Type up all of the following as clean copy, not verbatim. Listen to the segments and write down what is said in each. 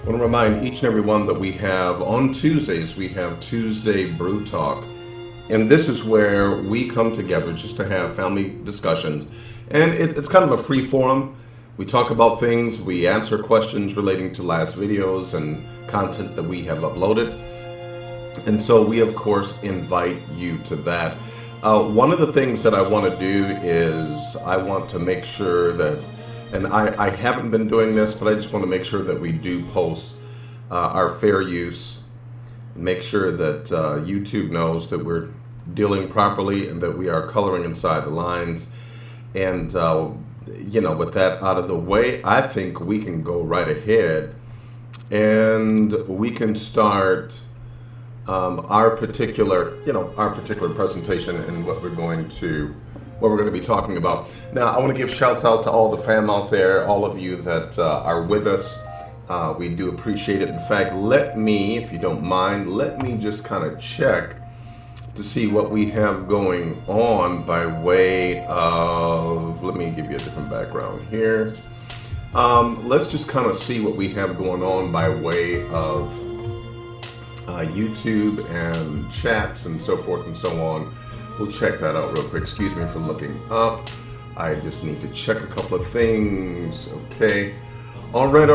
I want to remind each and every one that we have on Tuesdays, we have Tuesday Brew Talk. And this is where we come together just to have family discussions. And it's kind of a free forum. We talk about things, we answer questions relating to last videos and content that we have uploaded. And so we, of course, invite you to that. One of the things that I want to do is I want to make sure that, and I haven't been doing this, but I just want to make sure that we do post our fair use, make sure that YouTube knows that we're dealing properly and that we are coloring inside the lines. And, with that out of the way, I think we can go right ahead and we can start our particular presentation and what we're going to be talking about. Now, I want to give shouts out to all the fam out there, all of you that are with us. We do appreciate it. In fact, let me, if you don't mind, let me just kind of check to see what we have going on by way of, let me give you a different background here. Let's just kind of see what we have going on by way of YouTube and chats and so forth and so on. We'll check that out real quick. Excuse me for looking up. I just need to check a couple of things. Okay. All right.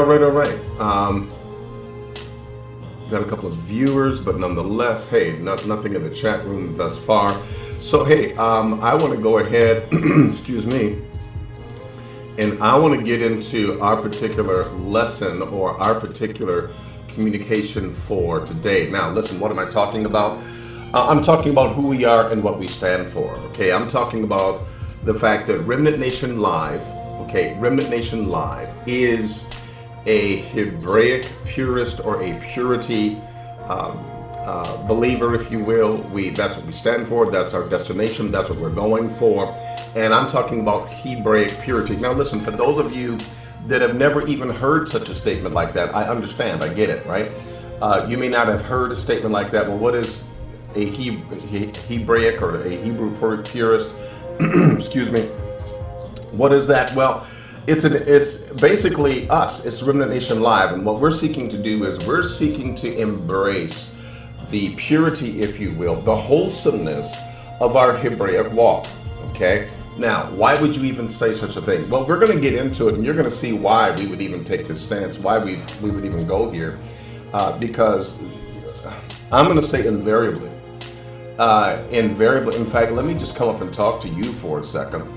Got a couple of viewers, but nonetheless, hey, nothing in the chat room thus far. So, hey, I want to go ahead, excuse me, and I want to get into our particular lesson or our particular communication for today. Now, listen, what am I talking about? I'm talking about who we are and what we stand for. Okay, I'm talking about the fact that Remnant Nation Live, Remnant Nation Live is a Hebraic purist or a purity believer, if you will. That's what we stand for. That's our destination. That's what we're going for. And I'm talking about Hebraic purity. Now, listen, for those of you that have never even heard such a statement like that, I understand. I get it, right? You may not have heard a statement like that. Well, what is a Hebraic or a Hebrew purist? Excuse me. What is that? Well, it's basically us. It's Remnant Nation Live, and what we're seeking to do is we're seeking to embrace the purity, if you will, the wholesomeness of our Hebraic walk. Okay. Now, why would you even say such a thing? Well, we're going to get into it, and you're going to see why we would even take this stance, why we would even go here, because I'm going to say invariably. In fact, let me just come up and talk to you for a second.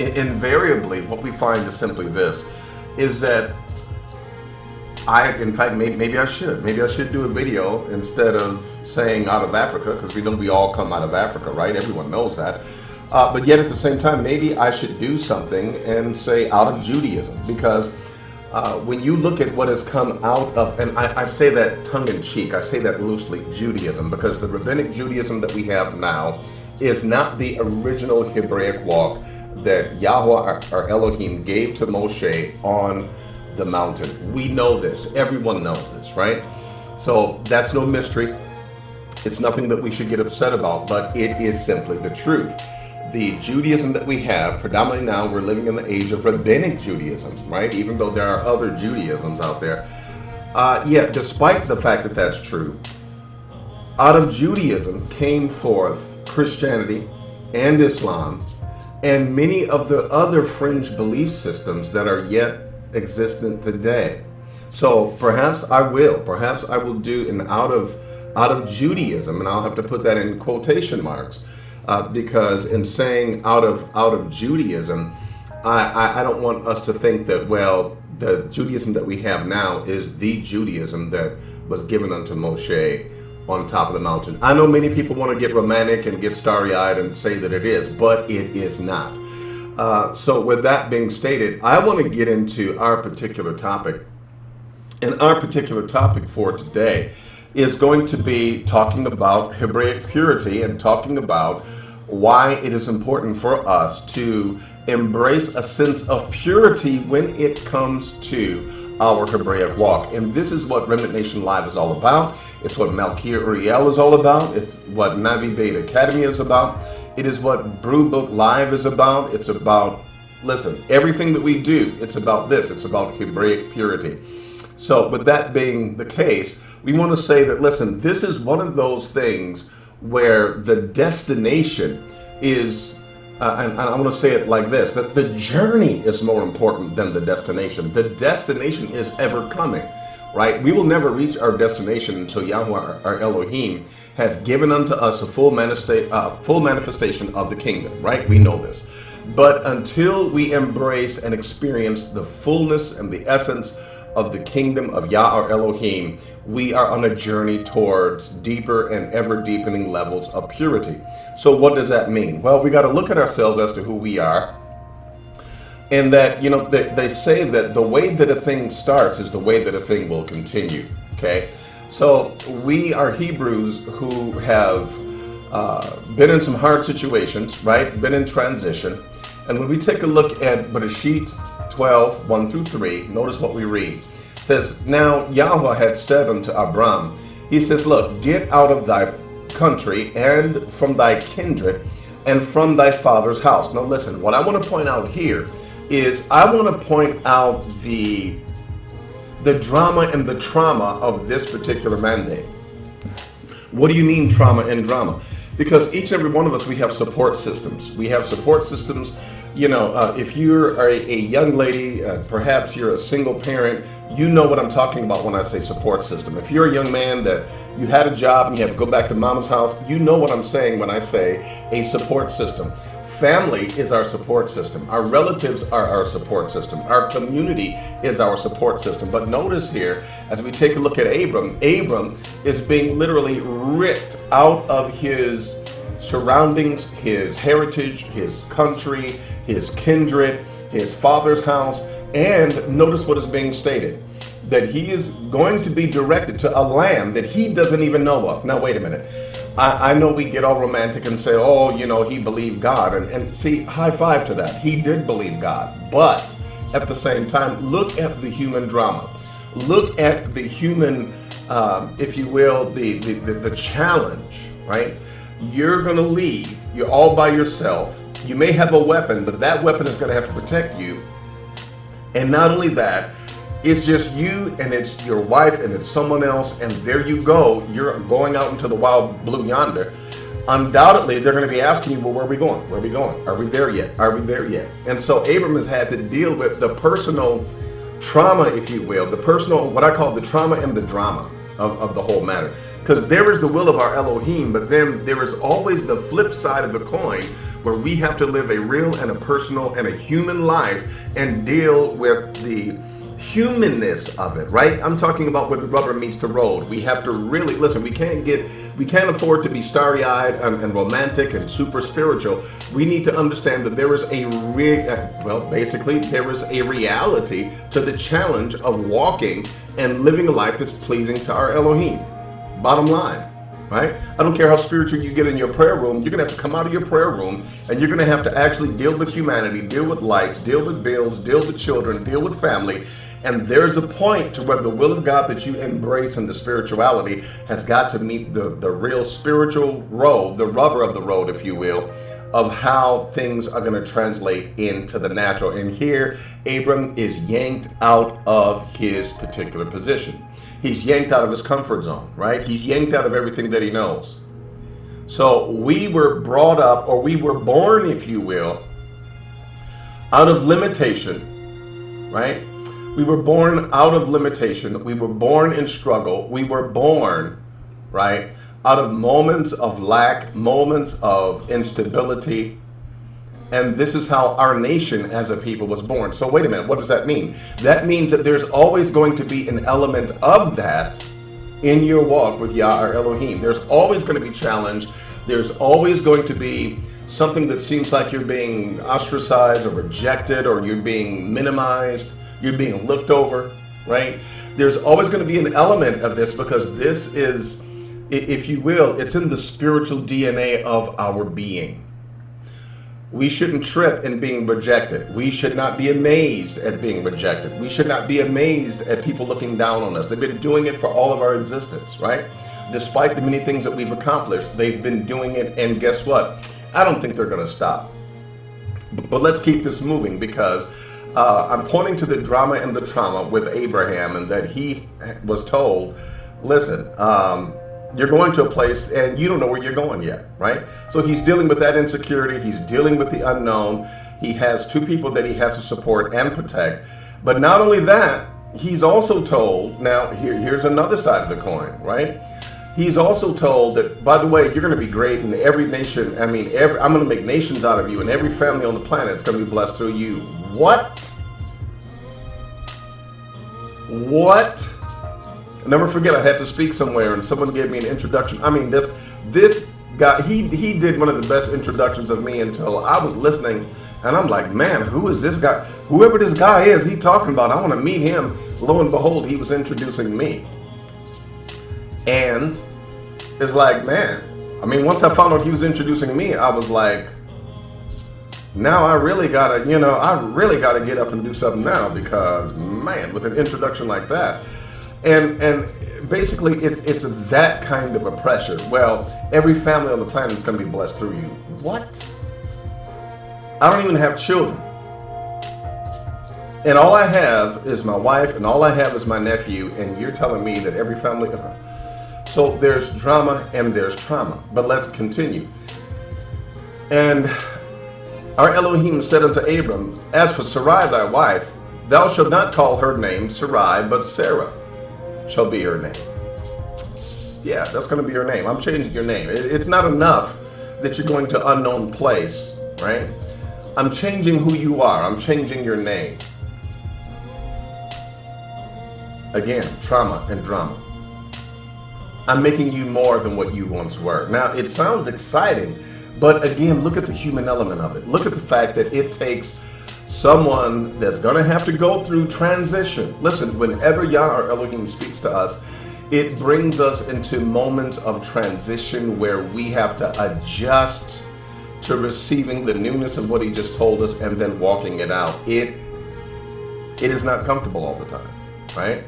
Invariably, what we find is simply this, is that maybe I should do a video instead of saying out of Africa, because we know we all come out of Africa, right? Everyone knows that. But yet at the same time, maybe I should do something and say out of Judaism, because when you look at what has come out of, and I say that tongue in cheek, I say that loosely, Judaism, because the rabbinic Judaism that we have now is not the original Hebraic walk that Yahweh, our Elohim, gave to Moshe on the mountain. We know this. Everyone knows this, right? So that's no mystery. It's nothing that we should get upset about, but it is simply the truth. The Judaism that we have, predominantly now, we're living in the age of rabbinic Judaism, right? Even though there are other Judaisms out there. Yet, despite the fact that that's true, out of Judaism came forth Christianity and Islam and many of the other fringe belief systems that are yet existent today. So perhaps I will do an out of Judaism, and I'll have to put that in quotation marks. Because in saying out of Judaism, I don't want us to think that, well, the Judaism that we have now is the Judaism that was given unto Moshe on top of the mountain. I know many people want to get romantic and get starry-eyed and say that it is, but it is not. So with that being stated, I want to get into our particular topic. And our particular topic for today is going to be talking about Hebraic purity and talking about why it is important for us to embrace a sense of purity when it comes to our Hebraic walk. And this is what Remnant Nation Live is all about. It's what Malkia Uriel is all about. It's what Navi Bait Academy is about. It is what Brew Book Live is about. It's about, listen, everything that we do, it's about this. It's about Hebraic purity. So with that being the case, we want to say that, listen, this is one of those things where the destination is, and I want to say it like this, that the journey is more important than the destination. The destination is ever coming, right? We will never reach our destination until Yahweh, our Elohim, has given unto us a full manifestation of the kingdom, right? We know this. But until we embrace and experience the fullness and the essence of the kingdom of Yah, our Elohim, we are on a journey towards deeper and ever deepening levels of purity. So what does that mean? Well, we got to look at ourselves as to who we are. And that, you know, they say that the way that a thing starts is the way that a thing will continue. Okay. So we are Hebrews who have been in some hard situations, right? Been in transition. And when we take a look at Bereshit 12, 1 through 3, notice what we read. It says, now Yahweh had said unto Abram, he says, look, get out of thy country and from thy kindred and from thy father's house. Now listen, what I want to point out here is I want to point out the drama and the trauma of this particular mandate. What do you mean trauma and drama? Because each and every one of us, we have support systems. We have support systems. You know, if you're a young lady, perhaps you're a single parent, you know what I'm talking about when I say support system. If you're a young man that you had a job and you had to go back to mama's house, you know what I'm saying when I say a support system. Family is our support system. Our relatives are our support system. Our community is our support system. But notice here, as we take a look at Abram is being literally ripped out of his surroundings, his heritage, his country, his kindred, his father's house. And notice what is being stated, that he is going to be directed to a land that he doesn't even know of. Now, wait a minute. I know we get all romantic and say, oh, you know, he believed God. And see, high five to that. He did believe God. But at the same time, look at the human drama. Look at the human, if you will, the challenge, right? You're going to leave. You're all by yourself. You may have a weapon, but that weapon is going to have to protect you. And not only that, it's just you and it's your wife and it's someone else, and there you go. You're going out into the wild blue yonder. Undoubtedly, they're going to be asking you, well, where are we going? Where are we going? Are we there yet? Are we there yet? And so Abram has had to deal with the personal trauma, if you will, the personal, what I call the trauma and the drama of the whole matter. Because there is the will of our Elohim, but then there is always the flip side of the coin where we have to live a real and a personal and a human life and deal with the humanness of it, right? I'm talking about where the rubber meets the road. We have to really listen. We can't afford to be starry-eyed and romantic and super spiritual. We need to understand that there is basically there is a reality to the challenge of walking and living a life that's pleasing to our Elohim. Bottom line, right? I don't care how spiritual you get in your prayer room. You're gonna have to come out of your prayer room and you're gonna have to actually deal with humanity, deal with lights, deal with bills, deal with children, deal with family. And there's a point to where the will of God that you embrace in the spirituality has got to meet the real spiritual road, the rubber of the road, if you will, of how things are going to translate into the natural. And here, Abram is yanked out of his particular position. He's yanked out of his comfort zone, right? He's yanked out of everything that he knows. So we were brought up, or we were born, if you will, out of limitation, right? We were born out of limitation. We were born in struggle. We were born, right, out of moments of lack, moments of instability. And this is how our nation as a people was born. So wait a minute, what does that mean? That means that there's always going to be an element of that in your walk with Yah, our Elohim. There's always going to be challenge. There's always going to be something that seems like you're being ostracized or rejected, or you're being minimized. You're being looked over, right? There's always going to be an element of this, because this is, if you will, it's in the spiritual DNA of our being. We shouldn't trip in being rejected. We should not be amazed at being rejected. We should not be amazed at people looking down on us. They've been doing it for all of our existence, right? Despite the many things that we've accomplished, they've been doing it, and guess what? I don't think they're going to stop. But let's keep this moving, because I'm pointing to the drama and the trauma with Abraham, and that he was told, listen, you're going to a place and you don't know where you're going yet, right? So he's dealing with that insecurity. He's dealing with the unknown. He has two people that he has to support and protect. But not only that, he's also told, now here's another side of the coin, right? He's also told that, by the way, you're going to be great in every nation. I'm going to make nations out of you, and every family on the planet is going to be blessed through you. What? What? I'll never forget, I had to speak somewhere, and someone gave me an introduction. This guy, he did one of the best introductions of me until I was listening, and I'm like, man, who is this guy? Whoever this guy is, he talking about, I want to meet him. Lo and behold, he was introducing me. And it's like, man, once I found out he was introducing me, I was like, now I really gotta get up and do something now, because, man, with an introduction like that. And basically, it's that kind of a pressure. Well, every family on the planet is going to be blessed through you. What? I don't even have children. And all I have is my wife, and all I have is my nephew, and you're telling me that every family... So there's drama and there's trauma. But let's continue. And our Elohim said unto Abram, as for Sarai thy wife, thou shalt not call her name Sarai, but Sarah shall be her name. Yeah, that's going to be your name. I'm changing your name. It's not enough that you're going to unknown place, right? I'm changing who you are. I'm changing your name. Again, trauma and drama. I'm making you more than what you once were. Now, it sounds exciting, but again, look at the human element of it. Look at the fact that it takes someone that's going to have to go through transition. Listen, whenever Yah, our Elohim, speaks to us, it brings us into moments of transition where we have to adjust to receiving the newness of what he just told us and then walking it out. It is not comfortable all the time, right?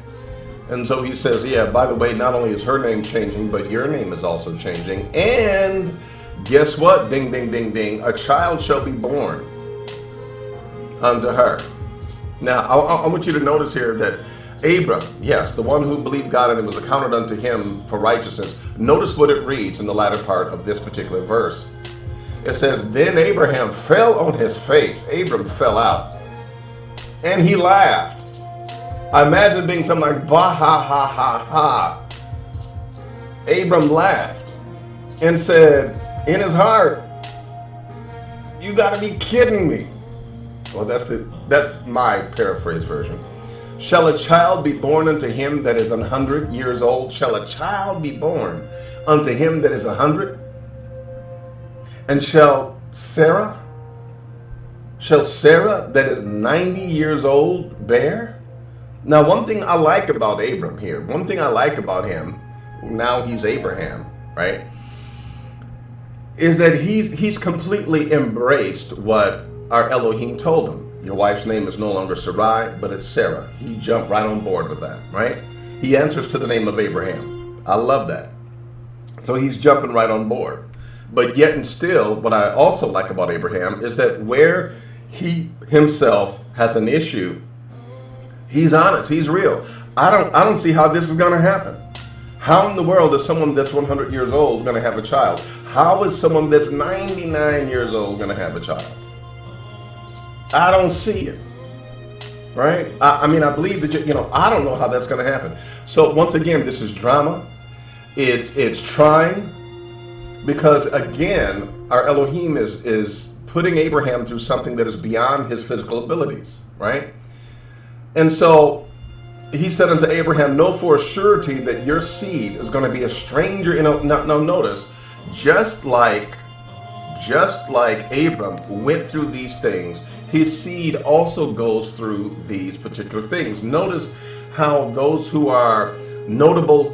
And so he says, yeah, by the way, not only is her name changing, but your name is also changing. And guess what? Ding, ding, ding, ding. A child shall be born unto her. Now, I want you to notice here that Abram, yes, the one who believed God and it was accounted unto him for righteousness. Notice what it reads in the latter part of this particular verse. It says, then Abraham fell on his face. Abram fell out. And he laughed. I imagine being something like, bah, ha, ha, ha, ha. Abram laughed and said in his heart, you got to be kidding me. Well, that's my paraphrase version. Shall a child be born unto him that is 100 years old? Shall a child be born unto him that is 100? And shall Sarah that is 90 years old bear? Now, one thing I like about Abram here, one thing I like about him, now he's Abraham, right, is that he's completely embraced what our Elohim told him. Your wife's name is no longer Sarai, but it's Sarah. He jumped right on board with that, right? He answers to the name of Abraham. I love that. So he's jumping right on board. But yet and still, what I also like about Abraham is that where he himself has an issue, he's honest, he's real. I don't see how this is going to happen. How in the world is someone that's 100 years old going to have a child? How is someone that's 99 years old going to have a child? I don't see it, right? I believe that, I don't know how that's going to happen. So once again, this is drama. It's trying, because again, our Elohim is putting Abraham through something that is beyond his physical abilities, right? And so he said unto Abraham, know for a surety that your seed is going to be a stranger in a, now notice, just like Abram went through these things, his seed also goes through these particular things. Notice how those who are notable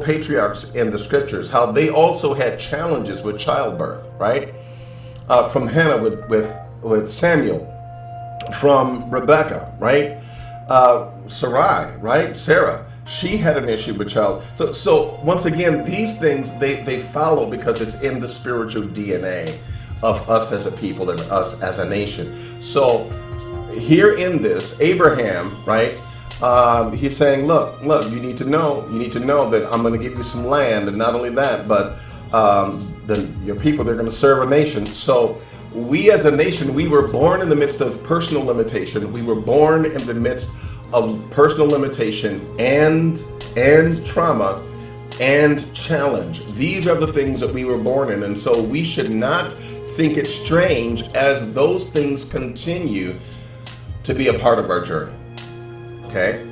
patriarchs in the scriptures, how they also had challenges with childbirth, right? From Hannah with Samuel, from Rebecca, right? Sarai, right? Sarah, she had an issue with child. So once again, these things, they follow because it's in the spiritual DNA of us as a people and us as a nation. So here in this, Abraham, right? He's saying, look, you need to know that I'm going to give you some land, and not only that, but your people, they're going to serve a nation. So we as a nation, we were born in the midst of personal limitation. We were born in the midst of personal limitation and trauma and challenge. These are the things that we were born in. And so we should not think it strange as those things continue to be a part of our journey. Okay?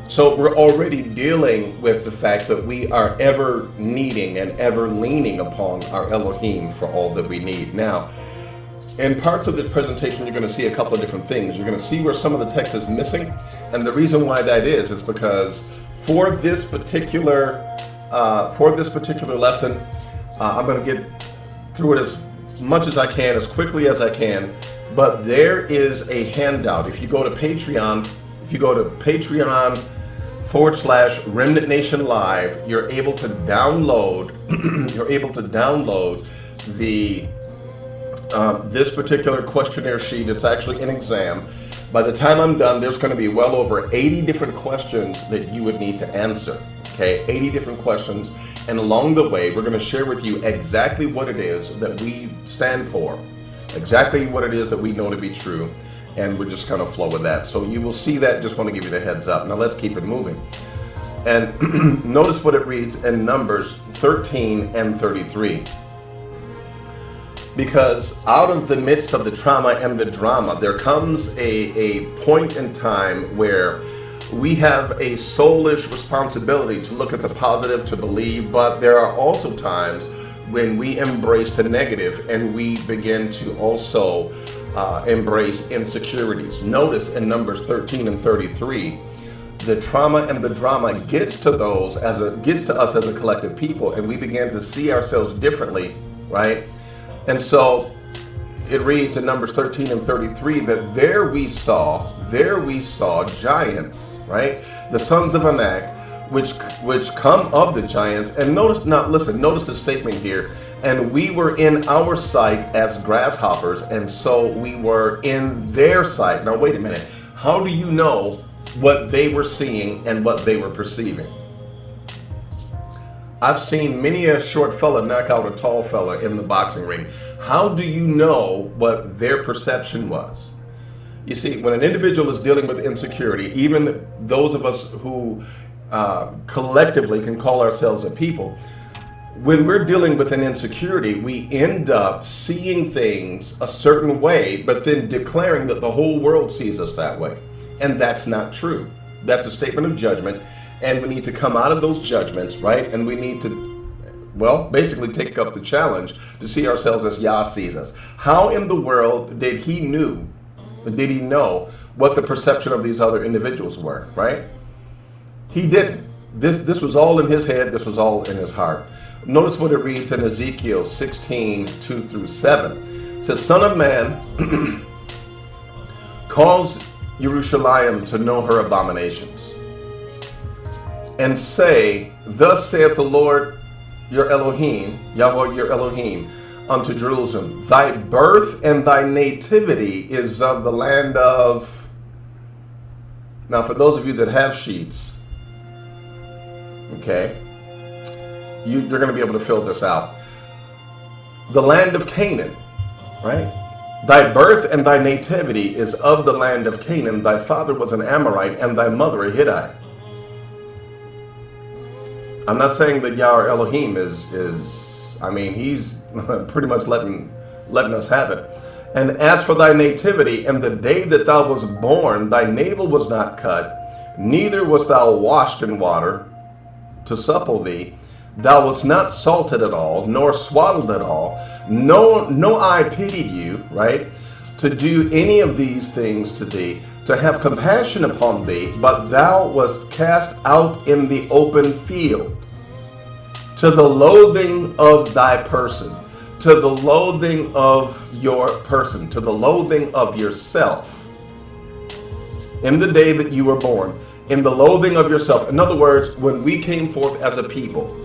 So we're already dealing with the fact that we are ever needing and ever leaning upon our Elohim for all that we need. Now, in parts of this presentation, you're going to see a couple of different things. You're going to see where some of the text is missing. And the reason why that is because for this particular lesson, I'm going to get through it as much as I can, as quickly as I can. But there is a handout. If you go to Patreon, /Remnant Nation Live, you're able to download the this particular questionnaire sheet. It's actually an exam. By the time I'm done, there's going to be well over 80 different questions that you would need to answer. Okay, 80 different questions. And along the way, we're going to share with you exactly what it is that we stand for, exactly what it is that we know to be true. And we're just going to flow with that. So you will see that. Just want to give you the heads up. Now let's keep it moving. And notice what it reads in Numbers 13 and 33. Because out of the midst of the trauma and the drama, there comes a point in time where we have a soulish responsibility to look at the positive, to believe, but there are also times when we embrace the negative and we begin to also embrace insecurities. Notice in Numbers 13 and 33, the trauma and the drama gets to us as a collective people, and we begin to see ourselves differently, right? And so it reads in Numbers 13 and 33 that there we saw giants, right? The sons of Anak, which come of the giants. And notice the statement here. And we were in our sight as grasshoppers, and so we were in their sight. Now wait a minute. How do you know what they were seeing and what they were perceiving? I've seen many a short fella knock out a tall fella in the boxing ring. How do you know what their perception was? You see, when an individual is dealing with insecurity, even those of us who collectively can call ourselves a people, when we're dealing with an insecurity, we end up seeing things a certain way, but then declaring that the whole world sees us that way. And that's not true. That's a statement of judgment. And we need to come out of those judgments, right? And we need to, basically take up the challenge to see ourselves as Yah sees us. How in the world did he know what the perception of these other individuals were, right? He didn't. This was all in his head. This was all in his heart. Notice what it reads in Ezekiel 16, 2 through 7. It says, Son of man, cause Jerusalem to know her abominations, and say, Thus saith the Lord your Elohim, Yahweh your Elohim, unto Jerusalem, Thy birth and thy nativity is of the land of... Now for those of you that have sheets, okay, you're going to be able to fill this out. The land of Canaan, right? Thy birth and thy nativity is of the land of Canaan. Thy father was an Amorite and thy mother a Hittite. I'm not saying that Yahweh Elohim is he's pretty much letting us have it. And as for thy nativity, and the day that thou was born, thy navel was not cut, neither wast thou washed in water to supple thee. Thou wast not salted at all, nor swaddled at all. No eye pitied you, right, to do any of these things to thee, to have compassion upon thee, but thou wast cast out in the open field, to the loathing of thy person, to the loathing of your person, to the loathing of yourself, in the day that you were born, in the loathing of yourself. In other words, when we came forth as a people,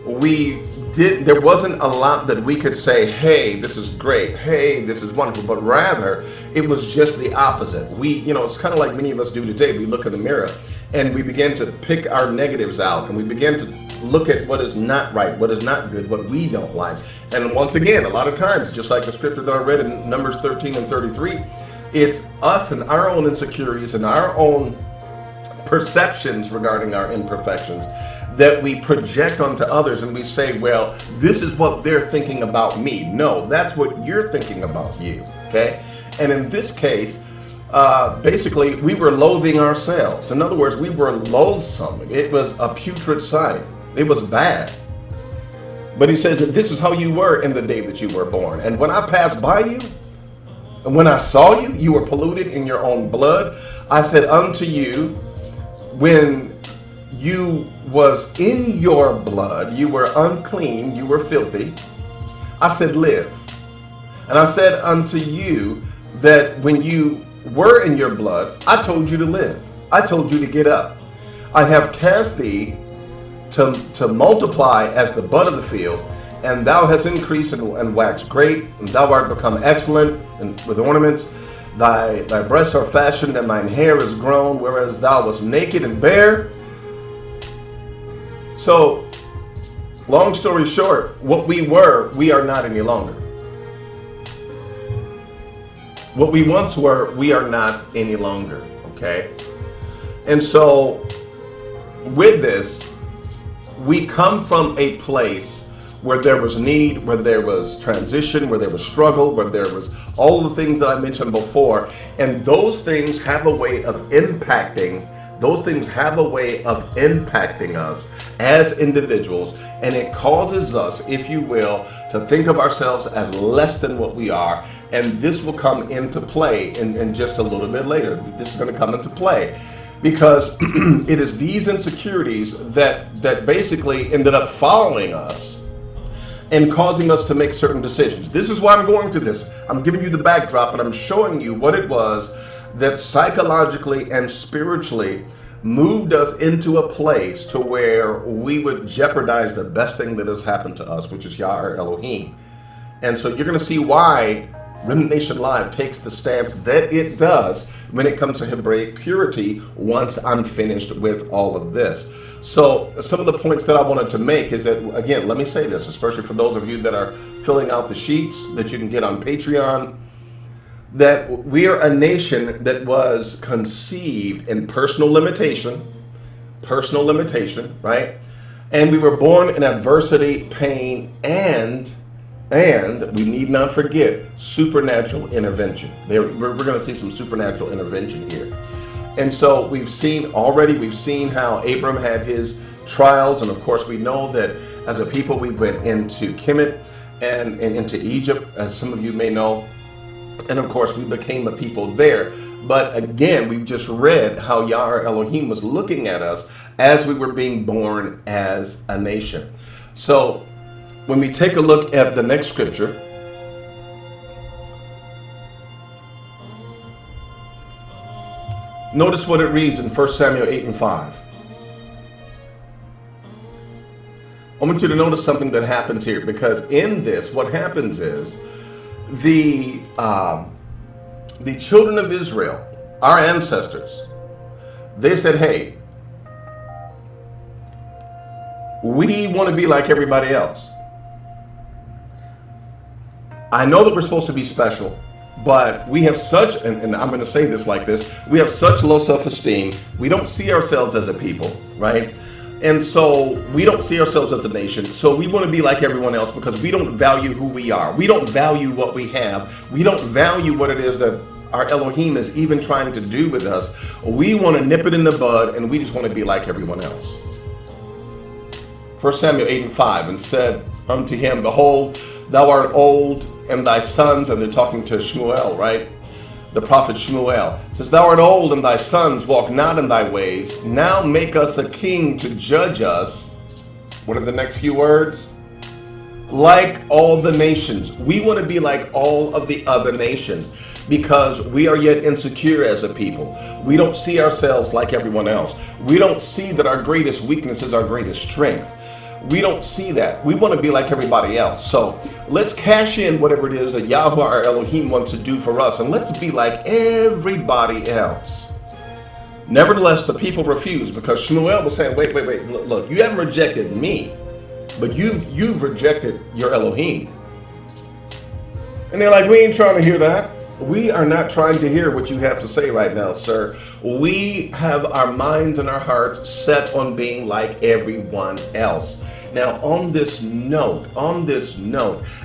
we there wasn't a lot that we could say, hey, this is great, hey, this is wonderful, but rather it was just the opposite. It's kind of like many of us do today. We look in the mirror and we begin to pick our negatives out, and we begin to look at what is not right, what is not good, what we don't like. And once again, a lot of times, just like the scripture that I read in Numbers 13 and 33, it's us and our own insecurities and our own perceptions regarding our imperfections that we project onto others, and we say, well, this is what they're thinking about me. No, that's what you're thinking about you, okay? And in this case, basically, we were loathing ourselves. In other words, we were loathsome. It was a putrid sight. It was bad. But he says that this is how you were in the day that you were born. And when I passed by you, and when I saw you, you were polluted in your own blood. I said unto you, when you was in your blood, you were unclean, you were filthy. I said, live. And I said unto you that when you were in your blood, I told you to live. I told you to get up. I have cast thee to multiply as the bud of the field, and thou hast increased and waxed great, and thou art become excellent and with ornaments. Thy breasts are fashioned, and thine hair is grown, whereas thou wast naked and bare. So, long story short, what we were, we are not any longer. What we once were, we are not any longer, okay? And so, with this, we come from a place where there was need, where there was transition, where there was struggle, where there was all the things that I mentioned before. And those things have a way of impacting us as individuals. And it causes us, if you will, to think of ourselves as less than what we are. And this will come into play in just a little bit later. This is going to come into play. Because it is these insecurities that basically ended up following us and causing us to make certain decisions. This is why I'm going through this. I'm giving you the backdrop, and I'm showing you what it was that psychologically and spiritually moved us into a place to where we would jeopardize the best thing that has happened to us, which is Yahweh Elohim. And so you're going to see why Remnant Nation Live takes the stance that it does when it comes to Hebraic purity once I'm finished with all of this. So some of the points that I wanted to make is that, again, let me say this, especially for those of you that are filling out the sheets that you can get on Patreon, that we are a nation that was conceived in personal limitation, right? And we were born in adversity, pain, and we need not forget supernatural intervention. We're going to see some supernatural intervention here. And so we've seen how Abram had his trials. And of course, we know that as a people, we went into Kemet and into Egypt, as some of you may know. And of course, we became a people there. But again, we've just read how Yahweh Elohim was looking at us as we were being born as a nation. So when we take a look at the next scripture, notice what it reads in 1 Samuel 8 and 5. I want you to notice something that happens here, because in this, what happens is the children of Israel, our ancestors, they said, hey, we want to be like everybody else. I know that we're supposed to be special, but we have such, and I'm going to say this like this, we have such low self-esteem. We don't see ourselves as a people, right? And so we don't see ourselves as a nation. So we want to be like everyone else because we don't value who we are. We don't value what we have. We don't value what it is that our Elohim is even trying to do with us. We want to nip it in the bud, and we just want to be like everyone else. 1 Samuel 8 and 5, and said unto him, behold, thou art old, and thy sons, and they're talking to Shmuel, right? The prophet Shmuel says, thou art old, and thy sons walk not in thy ways. Now make us a king to judge us. What are the next few words? Like all the nations. We want to be like all of the other nations because we are yet insecure as a people. We don't see ourselves like everyone else. We don't see that our greatest weakness is our greatest strength. We don't see that. We want to be like everybody else. So let's cash in whatever it is that Yahweh our Elohim wants to do for us, and let's be like everybody else. Nevertheless, the people refused, because Shmuel was saying, wait, look, you haven't rejected me, but you've rejected your Elohim. And they're like, we ain't trying to hear that. We are not trying to hear what you have to say right now, sir. We have our minds and our hearts set on being like everyone else. Now, on this note,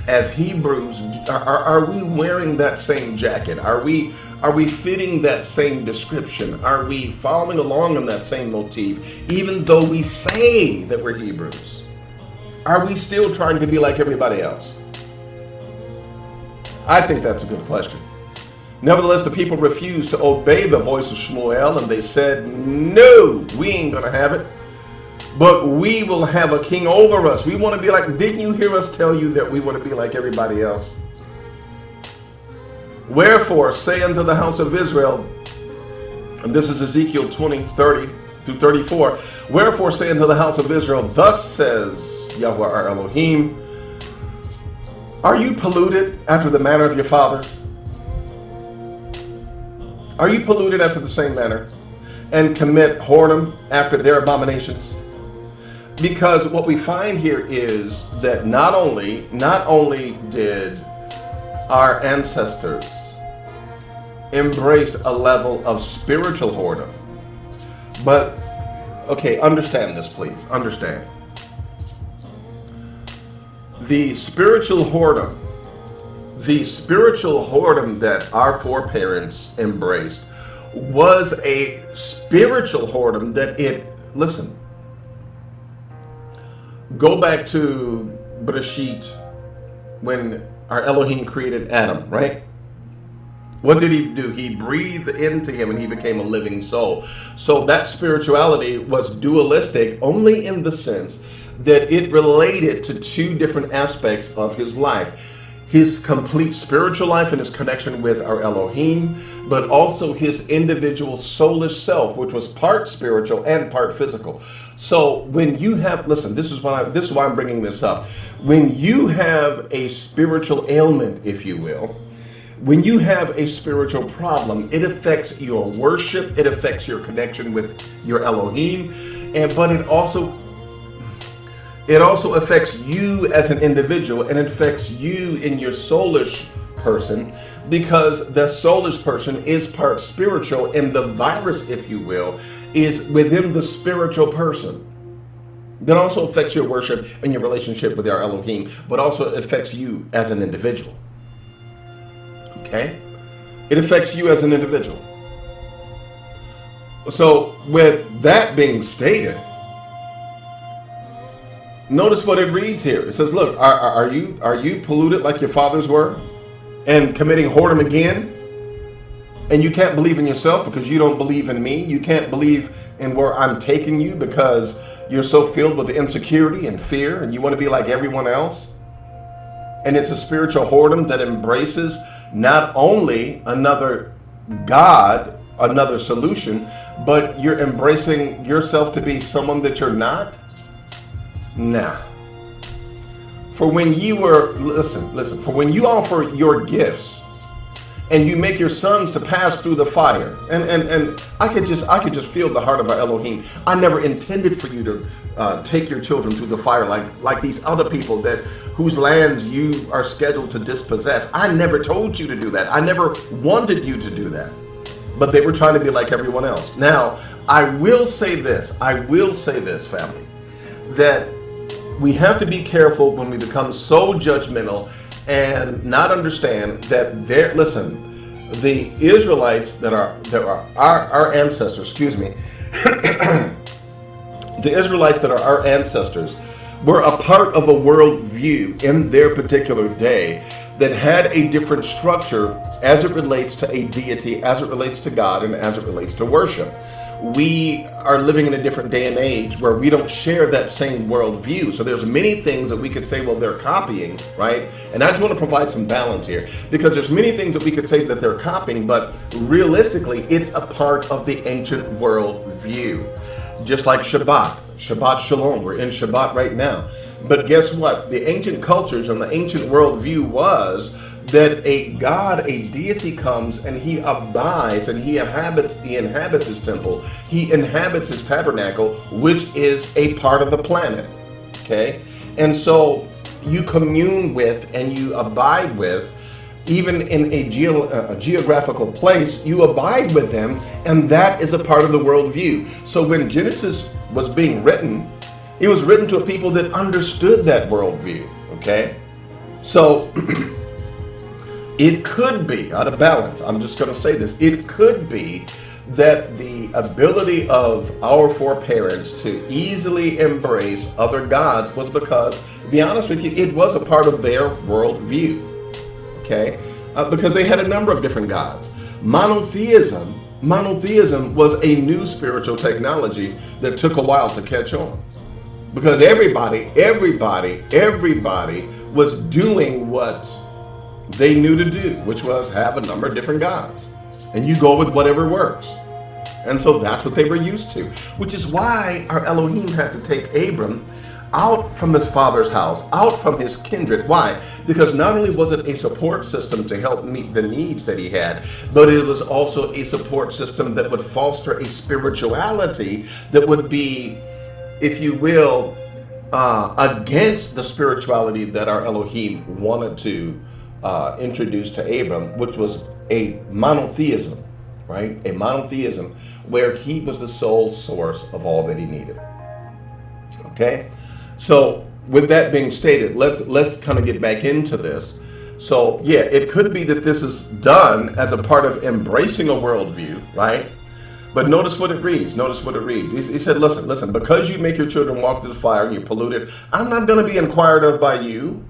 as Hebrews, are we wearing that same jacket? Are we fitting that same description? Are we following along on that same motif, even though we say that we're Hebrews? Are we still trying to be like everybody else? I think that's a good question. Nevertheless, the people refused to obey the voice of Shmuel, and they said, no, we ain't going to have it, but we will have a king over us. We want to be like, didn't you hear us tell you that we want to be like everybody else? Wherefore, say unto the house of Israel, and this is Ezekiel 20:30 through 34, wherefore say unto the house of Israel, thus says Yahweh our Elohim, are you polluted after the manner of your fathers? Are you polluted after the same manner, and commit whoredom after their abominations? Because what we find here is that not only did our ancestors embrace a level of spiritual whoredom, but, okay, understand this, please, understand. The spiritual whoredom that our foreparents embraced was a spiritual whoredom listen, go back to Bereshit when our Elohim created Adam, right? What did he do? He breathed into him and he became a living soul. So that spirituality was dualistic only in the sense that it related to two different aspects of his life. His complete spiritual life and his connection with our Elohim, but also his individual soulish self, which was part spiritual and part physical. So when you have, listen, this is why I'm bringing this up. When you have a spiritual ailment, if you will, when you have a spiritual problem, it affects your worship, it affects your connection with your Elohim, but it also affects you as an individual, and it affects you in your soulish person, because the soulish person is part spiritual, and the virus, if you will, is within the spiritual person. That also affects your worship and your relationship with our Elohim, but also it affects you as an individual. Okay? It affects you as an individual. So with that being stated, notice what it reads here. It says, look, are you polluted like your fathers were, and committing whoredom again? And you can't believe in yourself because you don't believe in me. You can't believe in where I'm taking you because you're so filled with the insecurity and fear, and you want to be like everyone else. And it's a spiritual whoredom that embraces not only another God, another solution, but you're embracing yourself to be someone that you're not. Nah. For when you were, listen, for when you offer your gifts and you make your sons to pass through the fire, and I could just feel the heart of our Elohim. I never intended for you to take your children through the fire like these other people whose lands you are scheduled to dispossess. I never told you to do that. I never wanted you to do that. But they were trying to be like everyone else. Now, I will say this, family, that we have to be careful when we become so judgmental and not understand that the Israelites that are our ancestors, the Israelites that are our ancestors were a part of a worldview in their particular day that had a different structure as it relates to a deity, as it relates to God, and as it relates to worship. We are living in a different day and age where we don't share that same worldview. So there's many things that we could say, well, they're copying, right? And I just want to provide some balance here, because there's many things that we could say that they're copying, but realistically, it's a part of the ancient worldview. Just like Shabbat, Shabbat Shalom. We're in Shabbat right now. But guess what? The ancient cultures and the ancient worldview was that a God, a deity comes and he abides and he inhabits his temple. He inhabits his tabernacle, which is a part of the planet. Okay? And so you commune with and you abide with, even in a geographical place, you abide with them, and that is a part of the worldview. So when Genesis was being written, it was written to a people that understood that worldview, okay? So it could be, out of balance, I'm just going to say this, it could be that the ability of our foreparents to easily embrace other gods was because, to be honest with you, it was a part of their worldview. Okay, because they had a number of different gods. Monotheism was a new spiritual technology that took a while to catch on, because everybody was doing what they knew to do, which was have a number of different gods, and you go with whatever works. And so that's what they were used to, which is why our Elohim had to take Abram out from his father's house, out from his kindred. Why? Because not only was it a support system to help meet the needs that he had, but it was also a support system that would foster a spirituality that would be, if you will, against the spirituality that our Elohim wanted to introduce to Abram, which was a monotheism, right? A monotheism where he was the sole source of all that he needed. Okay? So with that being stated, let's kind of get back into this. So yeah, it could be that this is done as a part of embracing a worldview, right? But notice what it reads. He said, listen, because you make your children walk through the fire and you pollute it, I'm not going to be inquired of by you.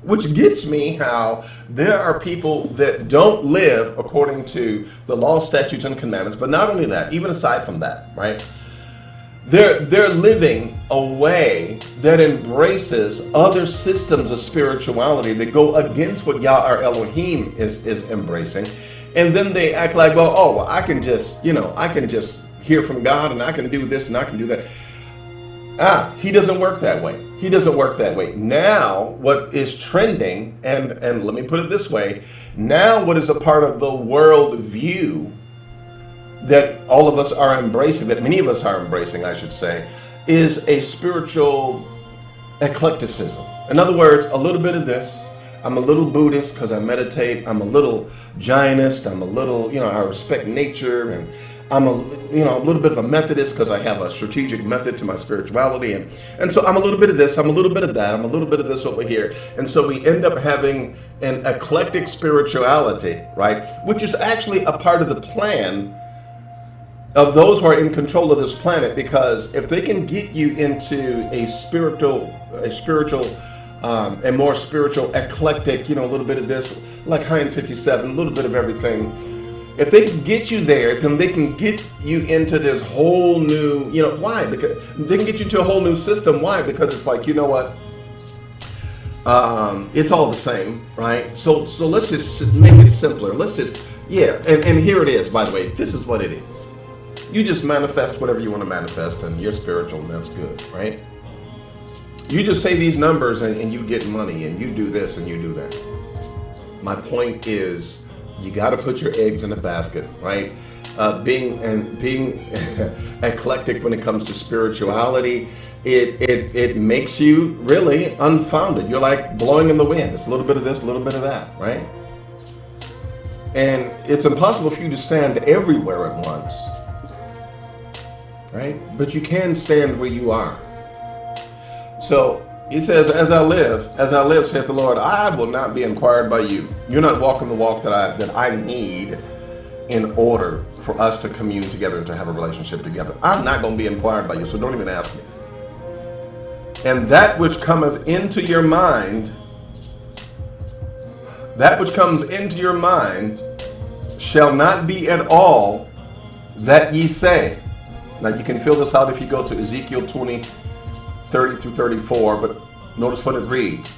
Which gets me how there are people that don't live according to the law, statutes, and commandments. But not only that, even aside from that, right? They're living a way that embraces other systems of spirituality that go against what Yah our Elohim is embracing. And then they act like, well, I can just hear from God and I can do this and I can do that. He doesn't work that way. Now, what is trending, and let me put it this way, now what is a part of the world view that all of us are embracing, that many of us are embracing, I should say, is a spiritual eclecticism. In other words, a little bit of this. I'm a little Buddhist because I meditate. I'm a little Jainist. I'm a little, I respect nature. And I'm a little bit of a Methodist because I have a strategic method to my spirituality. And so I'm a little bit of this. I'm a little bit of that. I'm a little bit of this over here. And so we end up having an eclectic spirituality, right? Which is actually a part of the plan of those who are in control of this planet, because if they can get you into a more spiritual, eclectic, a little bit of this, like Heinz 57, a little bit of everything. If they can get you there, then they can get you into this whole new, why? Because they can get you to a whole new system. Why? Because it's like, it's all the same, right? So let's just make it simpler. And here it is, by the way, this is what it is. You just manifest whatever you want to manifest, and you're spiritual, and that's good, right? You just say these numbers, and you get money, and you do this, and you do that. My point is, you got to put your eggs in a basket, right? Being eclectic when it comes to spirituality, it makes you really unfounded. You're like blowing in the wind. It's a little bit of this, a little bit of that, right? And it's impossible for you to stand everywhere at once. Right? But you can stand where you are. So he says, as I live, saith the Lord, I will not be inquired by you. You're not walking the walk that I need in order for us to commune together and to have a relationship together. I'm not going to be inquired by you, so don't even ask me. And that which cometh into your mind, shall not be at all that ye say. Now you can fill this out if you go to Ezekiel 20, 30 through 34, but notice what it reads.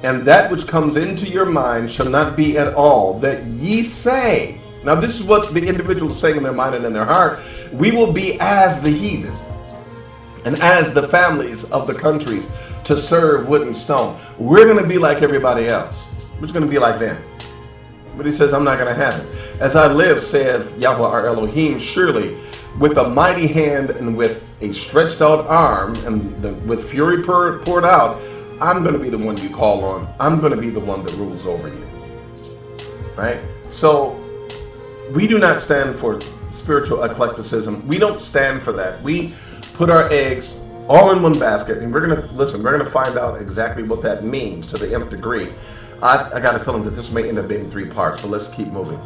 And that which comes into your mind shall not be at all that ye say. Now this is what the individual is saying in their mind and in their heart. We will be as the heathen. and as the families of the countries to serve wood and stone. We're going to be like everybody else. We're just going to be like them. But he says, I'm not going to have it. As I live, saith Yahweh our Elohim, surely with a mighty hand and with a stretched out arm and with fury poured out, I'm going to be the one you call on. I'm going to be the one that rules over you. Right? So we do not stand for spiritual eclecticism. We don't stand for that. We put our eggs all in one basket, and we're going to find out exactly what that means to the nth degree. I got a feeling that this may end up being 3 parts, but let's keep moving.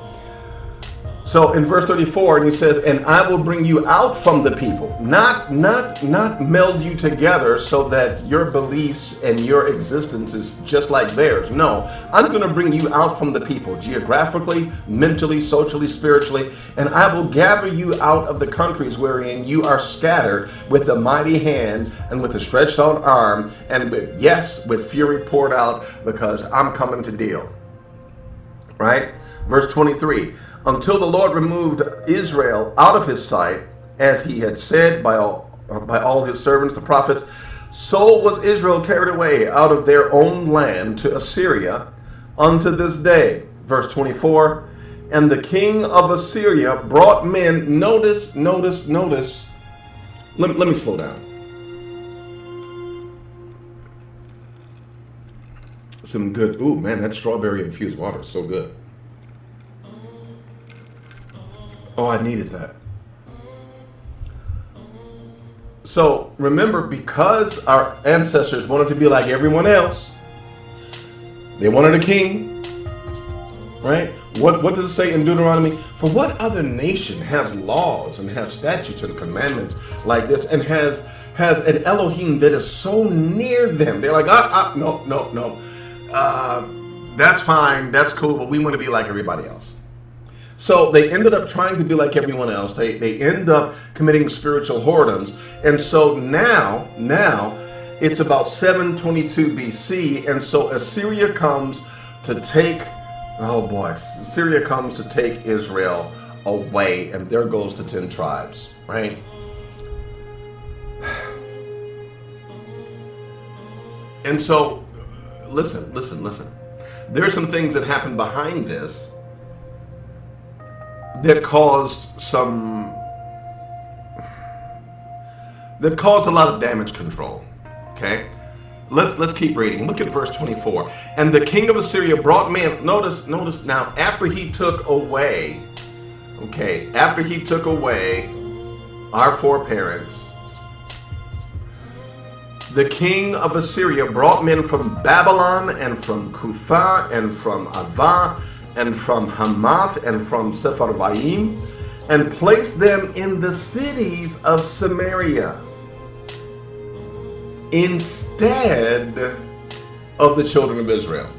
So in verse 34, and he says, and I will bring you out from the people, not meld you together so that your beliefs and your existence is just like theirs. No, I'm going to bring you out from the people, geographically, mentally, socially, spiritually, and I will gather you out of the countries wherein you are scattered with a mighty hand and with a stretched out arm and with fury poured out, because I'm coming to deal. Right? Verse 23. Until the Lord removed Israel out of his sight, as he had said by all his servants, the prophets, so was Israel carried away out of their own land to Assyria unto this day. Verse 24, and the king of Assyria brought men, notice, let me slow down. Some good, ooh man, that strawberry infused water is so good. Oh, I needed that. So remember, because our ancestors wanted to be like everyone else, they wanted a king, right? What does it say in Deuteronomy? For what other nation has laws and has statutes and commandments like this, and has an Elohim that is so near them? They're like, no. That's fine, that's cool, but we want to be like everybody else. So they ended up trying to be like everyone else. They end up committing spiritual whoredoms. And so now it's about 722 BC. And so Assyria comes to take, Assyria comes to take Israel away. And there goes the 10 tribes, right? And so, listen. There are some things that happen behind this that caused a lot of damage control. Okay, let's keep reading. Look at verse 24. And the king of Assyria brought men. Notice now. After he took away our foreparents, the king of Assyria brought men from Babylon and from Cutha and from Ava and from Hamath and from Sepharvaim, and placed them in the cities of Samaria instead of the children of Israel.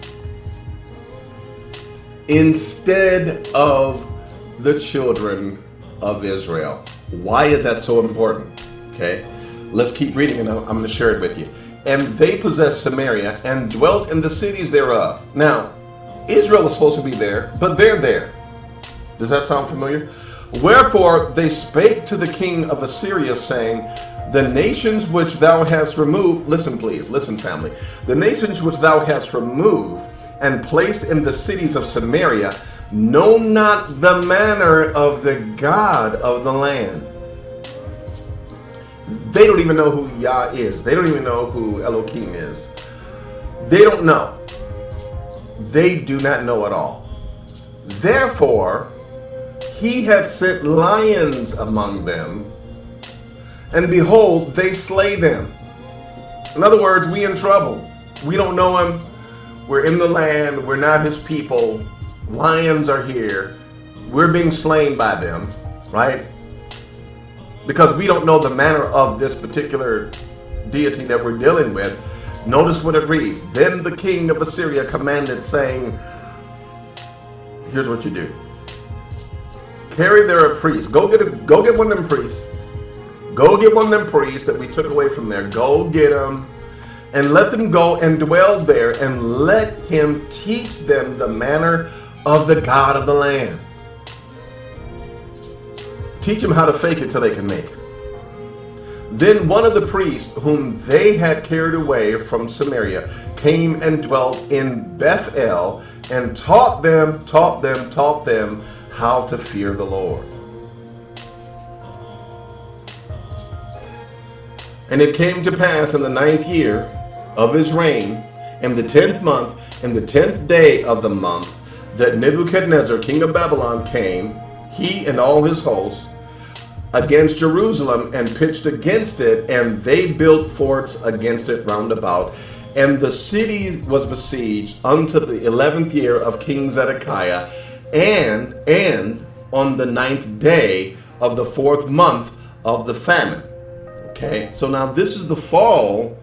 Instead of the children of Israel. Why is that so important? Okay, let's keep reading, and I'm going to share it with you. And they possessed Samaria and dwelt in the cities thereof. Now, Israel is supposed to be there, but they're there. Does that sound familiar? Wherefore they spake to the king of Assyria, saying, the nations which thou hast removed, listen please, listen family, the nations which thou hast removed and placed in the cities of Samaria know not the manner of the God of the land. They don't even know who Yah is. They don't even know who Elohim is. They don't know. They do not know at all. Therefore, he hath sent lions among them, and behold, they slay them. In other words, we in trouble. We don't know him. We're in the land. We're not his people. Lions are here. We're being slain by them, right? Because we don't know the manner of this particular deity that we're dealing with. Notice what it reads. Then the king of Assyria commanded, saying, here's what you do. Carry there a priest. Go get one of them priests. Go get one of them priests that we took away from there. Go get them and let them go and dwell there, and let him teach them the manner of the God of the land. Teach them how to fake it till they can make it. Then one of the priests whom they had carried away from Samaria came and dwelt in Bethel and taught them how to fear the Lord. And it came to pass in the 9th year of his reign, in the 10th month, in the 10th day of the month, that Nebuchadnezzar, king of Babylon, came, he and all his hosts, against Jerusalem, and pitched against it, and they built forts against it round about. And the city was besieged unto the 11th year of King Zedekiah, and on the 9th day of the 4th month of the famine. Okay, so now this is the fall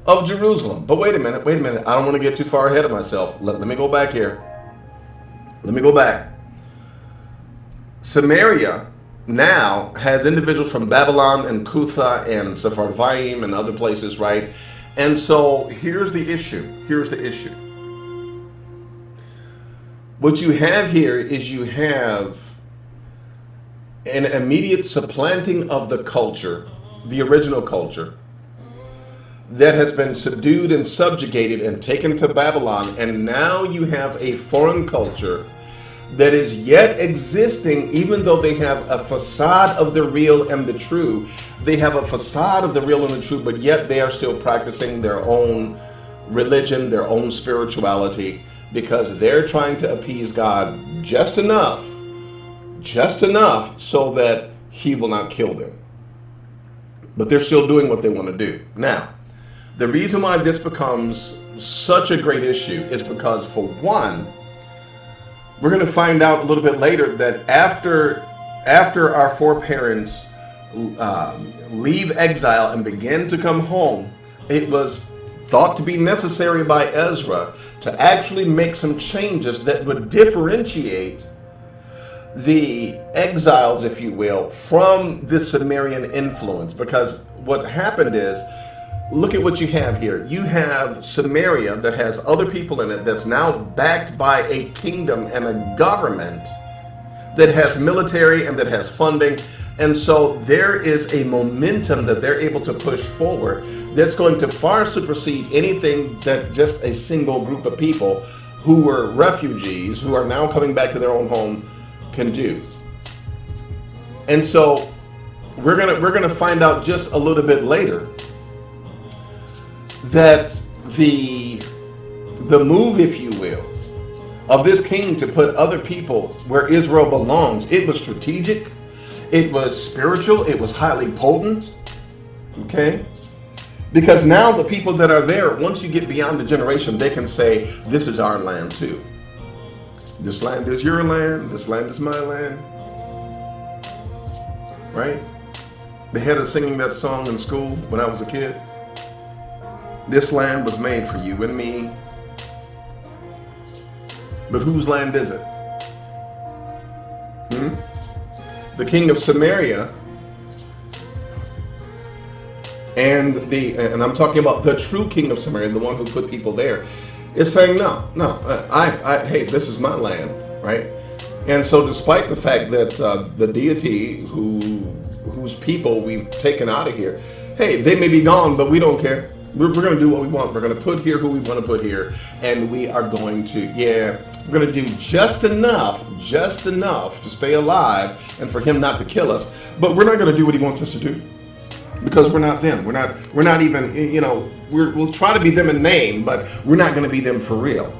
of Jerusalem. But wait a minute. I don't want to get too far ahead of myself. Let me go back here. Let me go back. Samaria now has individuals from Babylon and Cutha and Sepharvaim and other places, right? And so here's the issue. What you have here is you have an immediate supplanting of the culture, the original culture, that has been subdued and subjugated and taken to Babylon. And now you have a foreign culture that is yet existing, even though they have a facade of the real and the true. They have a facade of the real and the true, but yet they are still practicing their own religion, their own spirituality, because they're trying to appease God just enough so that he will not kill them. But they're still doing what they want to do. Now, the reason why this becomes such a great issue is because, for one, we're going to find out a little bit later that after our foreparents leave exile and begin to come home, it was thought to be necessary by Ezra to actually make some changes that would differentiate the exiles, if you will, from the Sumerian influence. Because what happened is, look at what you have here. You have Samaria that has other people in it that's now backed by a kingdom and a government that has military and that has funding. And so there is a momentum that they're able to push forward that's going to far supersede anything that just a single group of people who were refugees, who are now coming back to their own home, can do. And so we're gonna find out just a little bit later that the move, if you will, of this king to put other people where Israel belongs, it was strategic, it was spiritual, it was highly potent. Okay? Because now the people that are there, once you get beyond the generation, they can say, this is our land too. This land is your land, this land is my land. Right? They had us singing that song in school when I was a kid. This land was made for you and me. But whose land is it? The king of Samaria and I'm talking about the true king of Samaria, the one who put people there, is saying, hey, this is my land, right? And so despite the fact that the deity whose people we've taken out of here, hey, they may be gone, but we don't care. We're going to do what we want. We're going to put here who we want to put here. And we are going to, we're going to do just enough to stay alive and for him not to kill us. But we're not going to do what he wants us to do, because we're not them. We're not even, we'll try to be them in name, but we're not going to be them for real.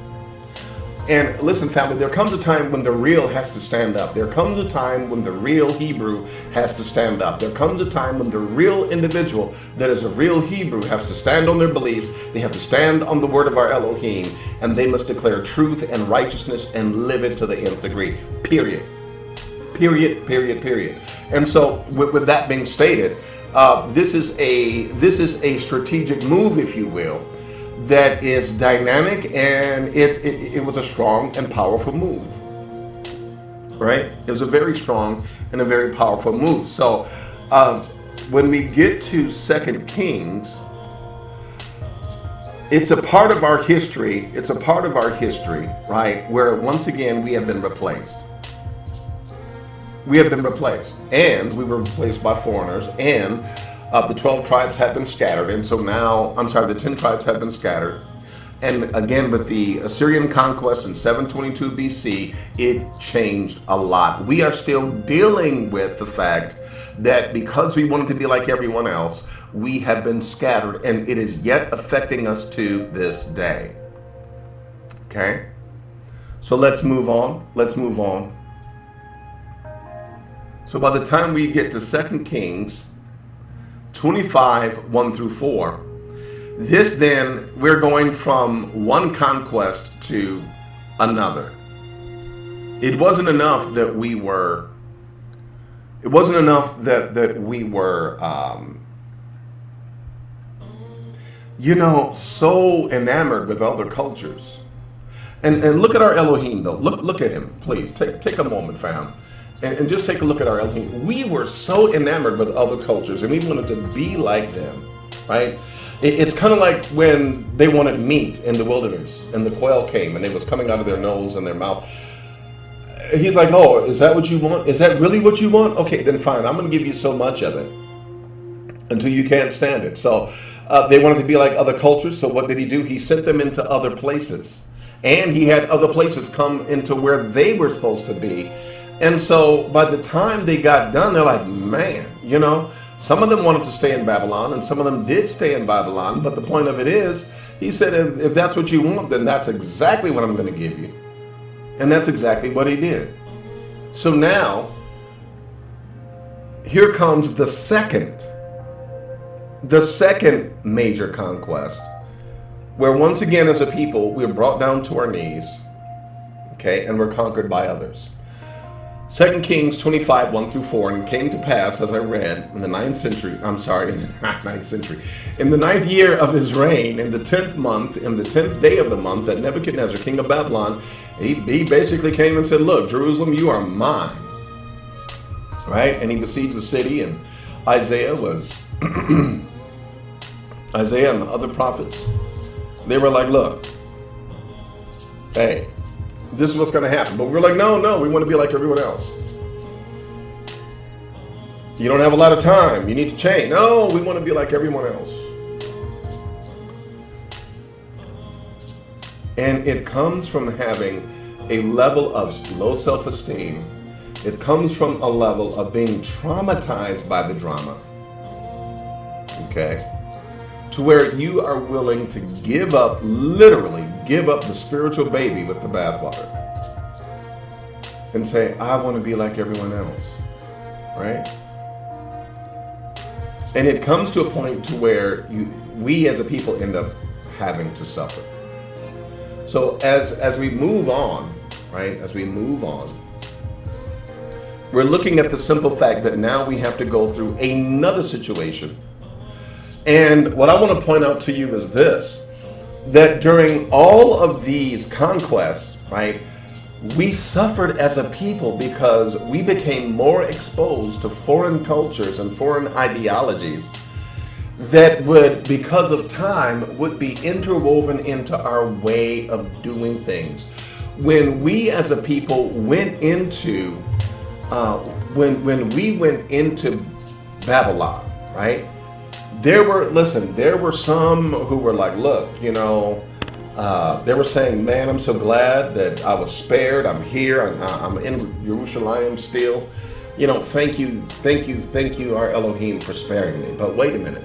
And listen, family, there comes a time when the real has to stand up. There comes a time when the real Hebrew has to stand up. There comes a time when the real individual that is a real Hebrew has to stand on their beliefs. They have to stand on the word of our Elohim, and they must declare truth and righteousness and live it to the nth degree. Period. And so with that being stated, this is a strategic move, if you will, that is dynamic, and it was a strong and powerful move, right? It was a very strong and a very powerful move. So when we get to 2 Kings, it's a part of our history. It's a part of our history, right? Where once again we have been replaced. We have been replaced, and we were replaced by foreigners, and The 12 tribes had been scattered, and so now, I'm sorry, the 10 tribes had been scattered. And again, with the Assyrian conquest in 722 BC, it changed a lot. We are still dealing with the fact that because we wanted to be like everyone else, we have been scattered, and it is yet affecting us to this day. Okay? So let's move on. Let's move on. So by the time we get to 2 Kings 25, 1 through 4, this then, we're going from one conquest to another. It wasn't enough that we were, so enamored with other cultures. And look at our Elohim, though. Look at him, please. Take a moment, fam. And just take a look at our Elohim. We were so enamored with other cultures, and we wanted to be like them, right? It's kind of like when they wanted meat in the wilderness, and the quail came, and it was coming out of their nose and their mouth. He's like, oh, is that what you want? Is that really what you want? Okay, then fine. I'm going to give you so much of it until you can't stand it. So they wanted to be like other cultures. So what did he do? He sent them into other places. And he had other places come into where they were supposed to be. And so by the time they got done, they're like, man, some of them wanted to stay in Babylon, and some of them did stay in Babylon. But the point of it is, he said, if that's what you want, then that's exactly what I'm going to give you. And that's exactly what he did. So now, here comes the second major conquest, where once again as a people, we're brought down to our knees, okay, and we're conquered by others. 2 Kings 25, 1 through 4, and it came to pass, as I read, in the 9th century, in the 9th year of his reign, in the 10th month, in the 10th day of the month, that Nebuchadnezzar, king of Babylon, he basically came and said, look, Jerusalem, you are mine, right? And he besieged the city, and Isaiah and the other prophets, they were like, look, hey, this is what's going to happen. But we're like, no, we want to be like everyone else. You don't have a lot of time. You need to change. No, we want to be like everyone else. And it comes from having a level of low self-esteem. It comes from a level of being traumatized by the drama. Okay? To where you are willing to literally give up the spiritual baby with the bathwater and say, I want to be like everyone else, right? And it comes to a point to where we as a people end up having to suffer. So as we move on, right, we're looking at the simple fact that now we have to go through another situation. And what I want to point out to you is this, that during all of these conquests, right, we suffered as a people because we became more exposed to foreign cultures and foreign ideologies that would, because of time, would be interwoven into our way of doing things. When we as a people went into, when we went into Babylon, right? There were some who were like, look, they were saying, man, I'm so glad that I was spared. I'm here. I'm in Jerusalem still. Thank you, our Elohim, for sparing me. But wait a minute.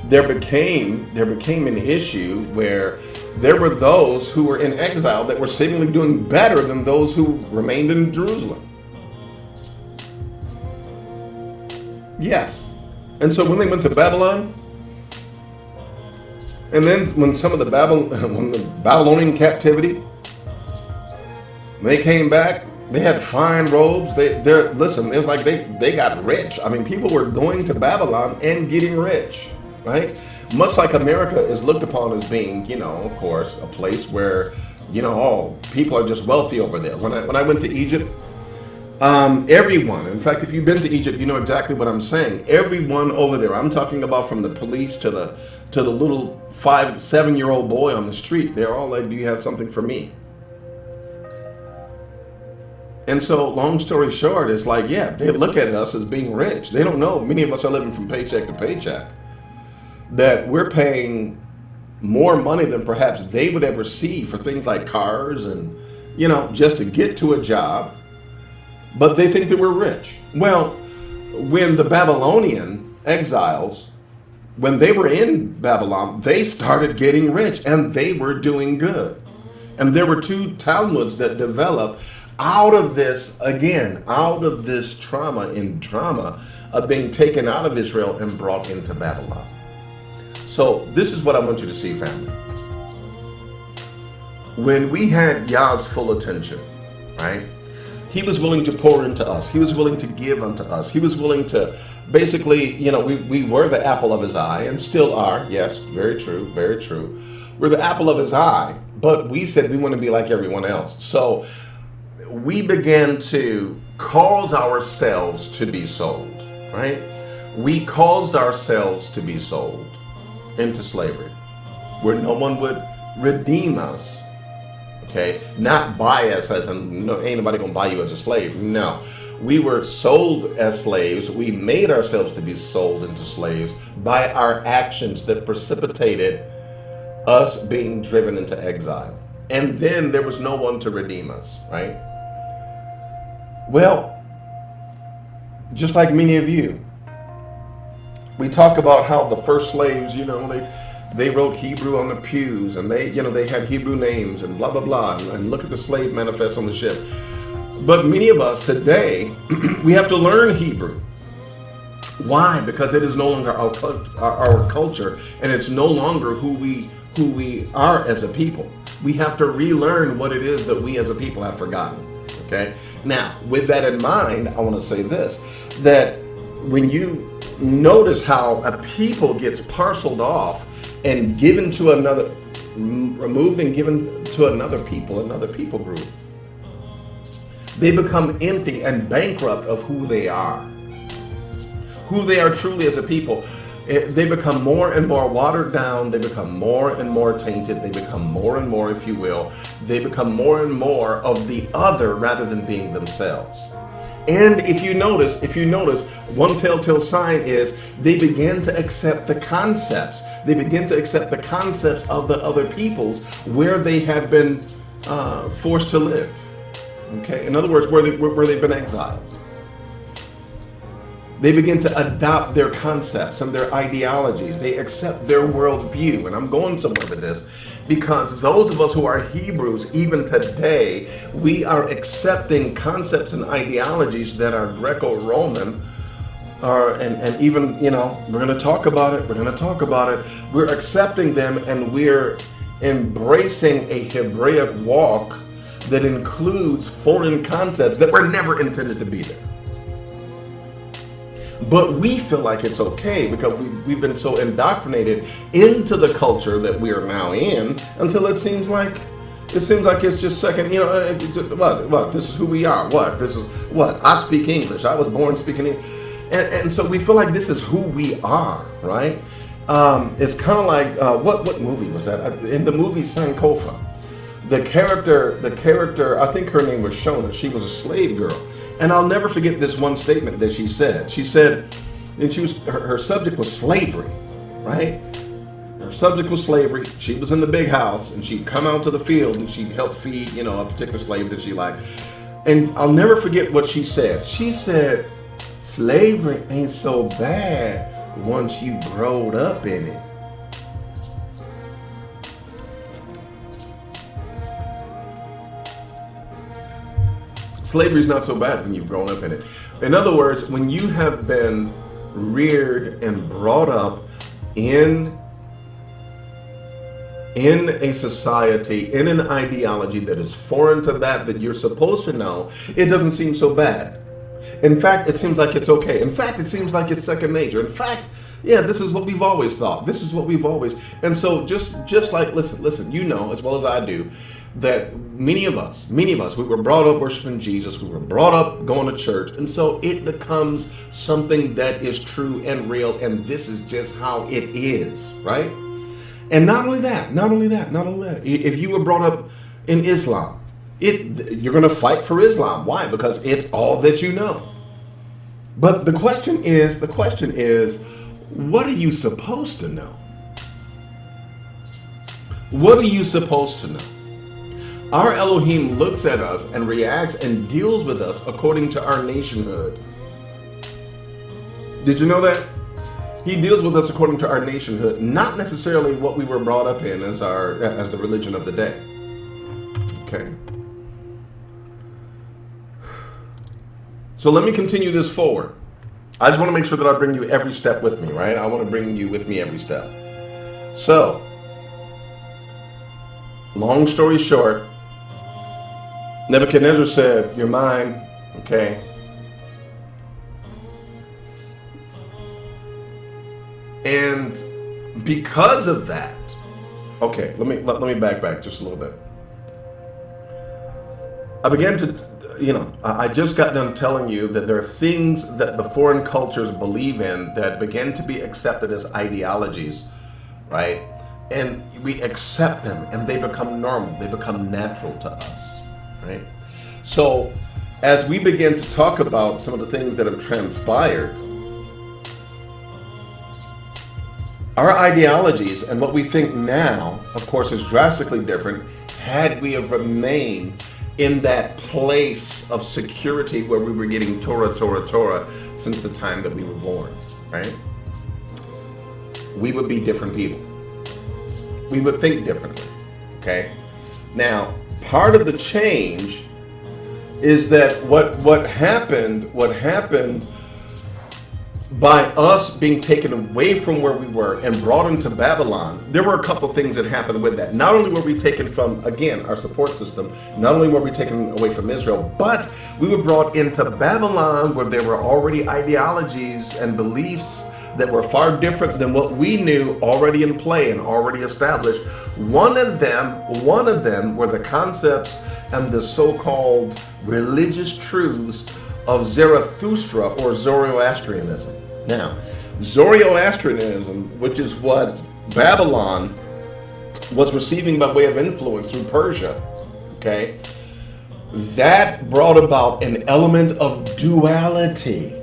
There became an issue where there were those who were in exile that were seemingly doing better than those who remained in Jerusalem. Yes. And so when they went to Babylon, and then when the Babylonian captivity, they came back, they had fine robes. It was like they got rich. I mean, people were going to Babylon and getting rich, right? Much like America is looked upon as being, of course, a place where, people are just wealthy over there. When I went to Egypt, everyone, in fact, if you've been to Egypt, you know exactly what I'm saying. Everyone over there, I'm talking about from the police to the little 5-7-year-old boy on the street, they're all like, do you have something for me? And so, long story short, it's like, yeah, they look at us as being rich. They don't know. Many of us are living from paycheck to paycheck. That we're paying more money than perhaps they would ever see for things like cars and, just to get to a job. But they think that we're rich. Well, when the Babylonian exiles, when they were in Babylon, they started getting rich and they were doing good. And there were two Talmuds that developed out of this trauma and drama of being taken out of Israel and brought into Babylon. So this is what I want you to see, family. When we had Yah's full attention, right? He was willing to pour into us. He was willing to give unto us. He was willing to basically, we were the apple of his eye and still are. Yes, very true, very true. We're the apple of his eye, but we said we want to be like everyone else. So we began to cause ourselves to be sold, right? We caused ourselves to be sold into slavery, where no one would redeem us. Okay, not buy us as in, no, ain't nobody gonna buy you as a slave. No, we were sold as slaves. We made ourselves to be sold into slaves by our actions that precipitated us being driven into exile. And then there was no one to redeem us, right? Well, just like many of you, we talk about how the first slaves, they wrote Hebrew on the pews, and they had Hebrew names and blah, blah, blah. And look at the slave manifest on the ship. But many of us today, we have to learn Hebrew. Why? Because it is no longer our culture, and it's no longer who we are as a people. We have to relearn what it is that we as a people have forgotten. Okay? Now, with that in mind, I want to say this, that when you notice how a people gets parceled off and given to another, removed and given to another people group, they become empty and bankrupt of who they are truly as a people. They become more and more watered down. They become more and more tainted. They become more and more, if you will, they become more and more of the other rather than being themselves. And if you notice, one telltale sign is they begin to accept the concepts. They begin to accept the concepts of the other peoples where they have been forced to live. Okay, in other words, where they've been exiled. They begin to adopt their concepts and their ideologies. They accept their worldview. And I'm going somewhere with this because those of us who are Hebrews, even today, we are accepting concepts and ideologies that are Greco-Roman, and even, we're going to talk about it. We're accepting them and we're embracing a Hebraic walk that includes foreign concepts that were never intended to be there. But we feel like it's okay because we've been so indoctrinated into the culture that we are now in until it seems like it's just second, what, this is who we are. I speak English. I was born speaking English. And so we feel like this is who we are, right? It's kind of like, what movie was that? In the movie Sankofa, the character, I think her name was Shona. She was a slave girl. And I'll never forget this one statement that she said. She said, and her subject was slavery, right? Her subject was slavery. She was in the big house, and she'd come out to the field, and she'd help feed, a particular slave that she liked. And I'll never forget what she said. She said, slavery ain't so bad once you growed up in it. Slavery is not so bad when you've grown up in it. In other words, when you have been reared and brought up in a society, in an ideology that is foreign to that you're supposed to know, it doesn't seem so bad. In fact, it seems like it's okay. In fact, it seems like it's second nature. In fact, yeah, this is what we've always thought. This is what we've always. And so just like, listen, as well as I do, that many of us, we were brought up worshiping Jesus. We were brought up going to church. And so it becomes something that is true and real. And this is just how it is, right? And not only that, if you were brought up in Islam, You're going to fight for Islam. Why? Because it's all that you know. But the question is, what are you supposed to know? What are you supposed to know? Our Elohim looks at us and reacts and deals with us according to our nationhood. Did you know that? He deals with us according to our nationhood, not necessarily what we were brought up in as the religion of the day. Okay. So let me continue this forward. I just want to make sure that I bring you every step with me, right? I want to bring you with me every step. So, long story short, Nebuchadnezzar said, "You're mine." Okay. And because of that, okay, let me back just a little bit. I began to, I just got done telling you that there are things that the foreign cultures believe in that begin to be accepted as ideologies, right? And we accept them and they become normal, they become natural to us, right? So as we begin to talk about some of the things that have transpired, our ideologies and what we think now, of course, is drastically different had we have remained in that place of security where we were getting Torah since the time that we were born, right? We would be different people. We would think differently, okay? Now, part of the change is that what happened by us being taken away from where we were and brought into Babylon, there were a couple of things that happened with that. Not only were we taken from, again, our support system, not only were we taken away from Israel, but we were brought into Babylon where there were already ideologies and beliefs that were far different than what we knew already in play and already established. One of them were the concepts and the so-called religious truths of Zarathustra or Zoroastrianism. Now, Zoroastrianism, which is what Babylon was receiving by way of influence through Persia, okay, that brought about an element of duality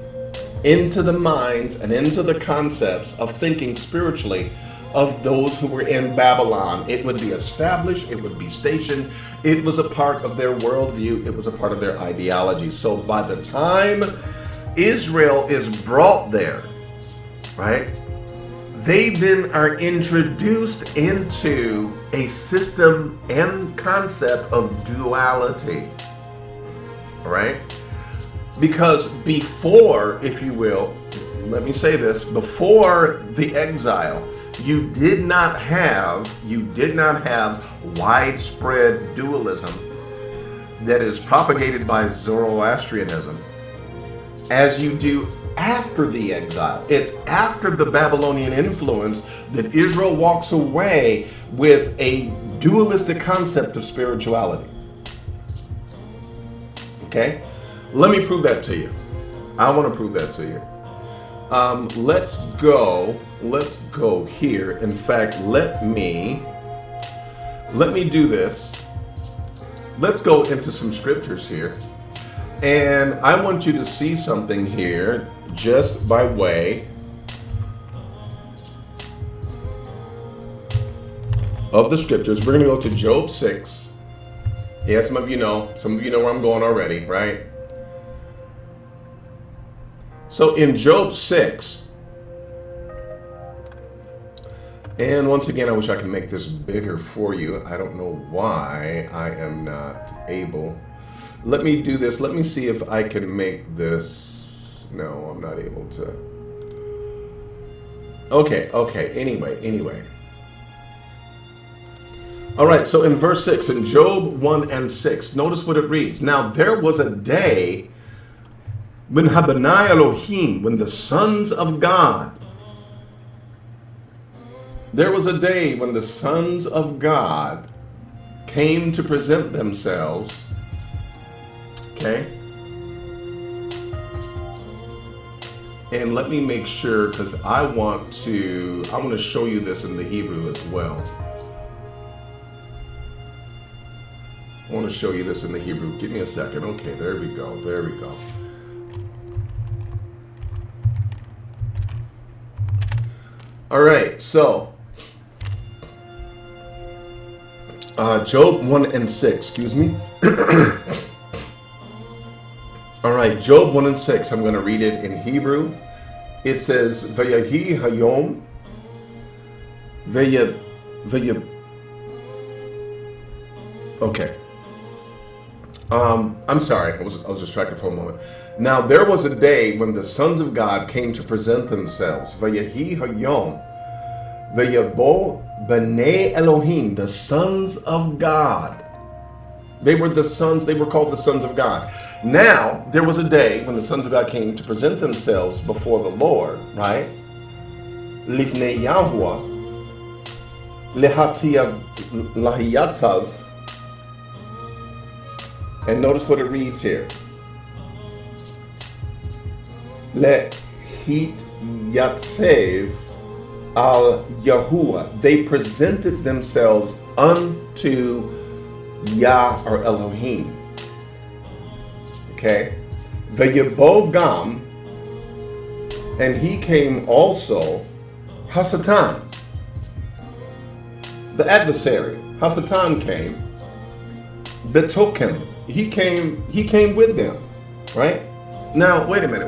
into the minds and into the concepts of thinking spiritually of those who were in Babylon. It would be established, it would be stationed, it was a part of their worldview, it was a part of their ideology. So by the time Israel is brought there, right, they then are introduced into a system and concept of duality, all right? Because before, if you will, let me say this, before the exile, you did not have widespread dualism that is propagated by Zoroastrianism as you do after the exile. It's after the Babylonian influence that Israel walks away with a dualistic concept of spirituality. Okay? Let me prove that to you. I want to prove that to you. Let's go here. In fact, let me do this. Let's go into some scriptures here. And I want you to see something here just by way of the scriptures. We're going to go to Job 6. Yeah, some of you know where I'm going already, right? So in Job 6, and once again, I wish I could make this bigger for you. I don't know why I am not able. Let me do this. Let me see if I can make this. No, I'm not able to. Okay. Anyway. All right, so in verse 6, in Job 1 and 6, notice what it reads. Now, there was a day when Habonai Elohim, when the sons of God, there was a day when the sons of God came to present themselves, okay? And let me make sure, because I want to show you this in the Hebrew as well. I want to show you this in the Hebrew. Give me a second. Okay, there we go. There we go. All right, so Job 1 and 6, excuse me. All right, Job 1 and 6, I'm going to read it in Hebrew. It says, Vayahi hayom, okay. I'm sorry, I was distracted for a moment. Now there was a day when the sons of God came to present themselves. Vayahi hayom, vayabo b'nei Elohim, the sons of God. They were called the sons of God. Now there was a day when the sons of God came to present themselves before the Lord, right? Lifnei Yahuwah, lahiyatzav. And notice what it reads here. Le hit yatsev al Yahuwah. They presented themselves unto Yah or Elohim. Okay. Vayabogam, and he came also, Hasatan, the adversary. Hasatan came. Betokim. He came with them, right? Now, wait a minute.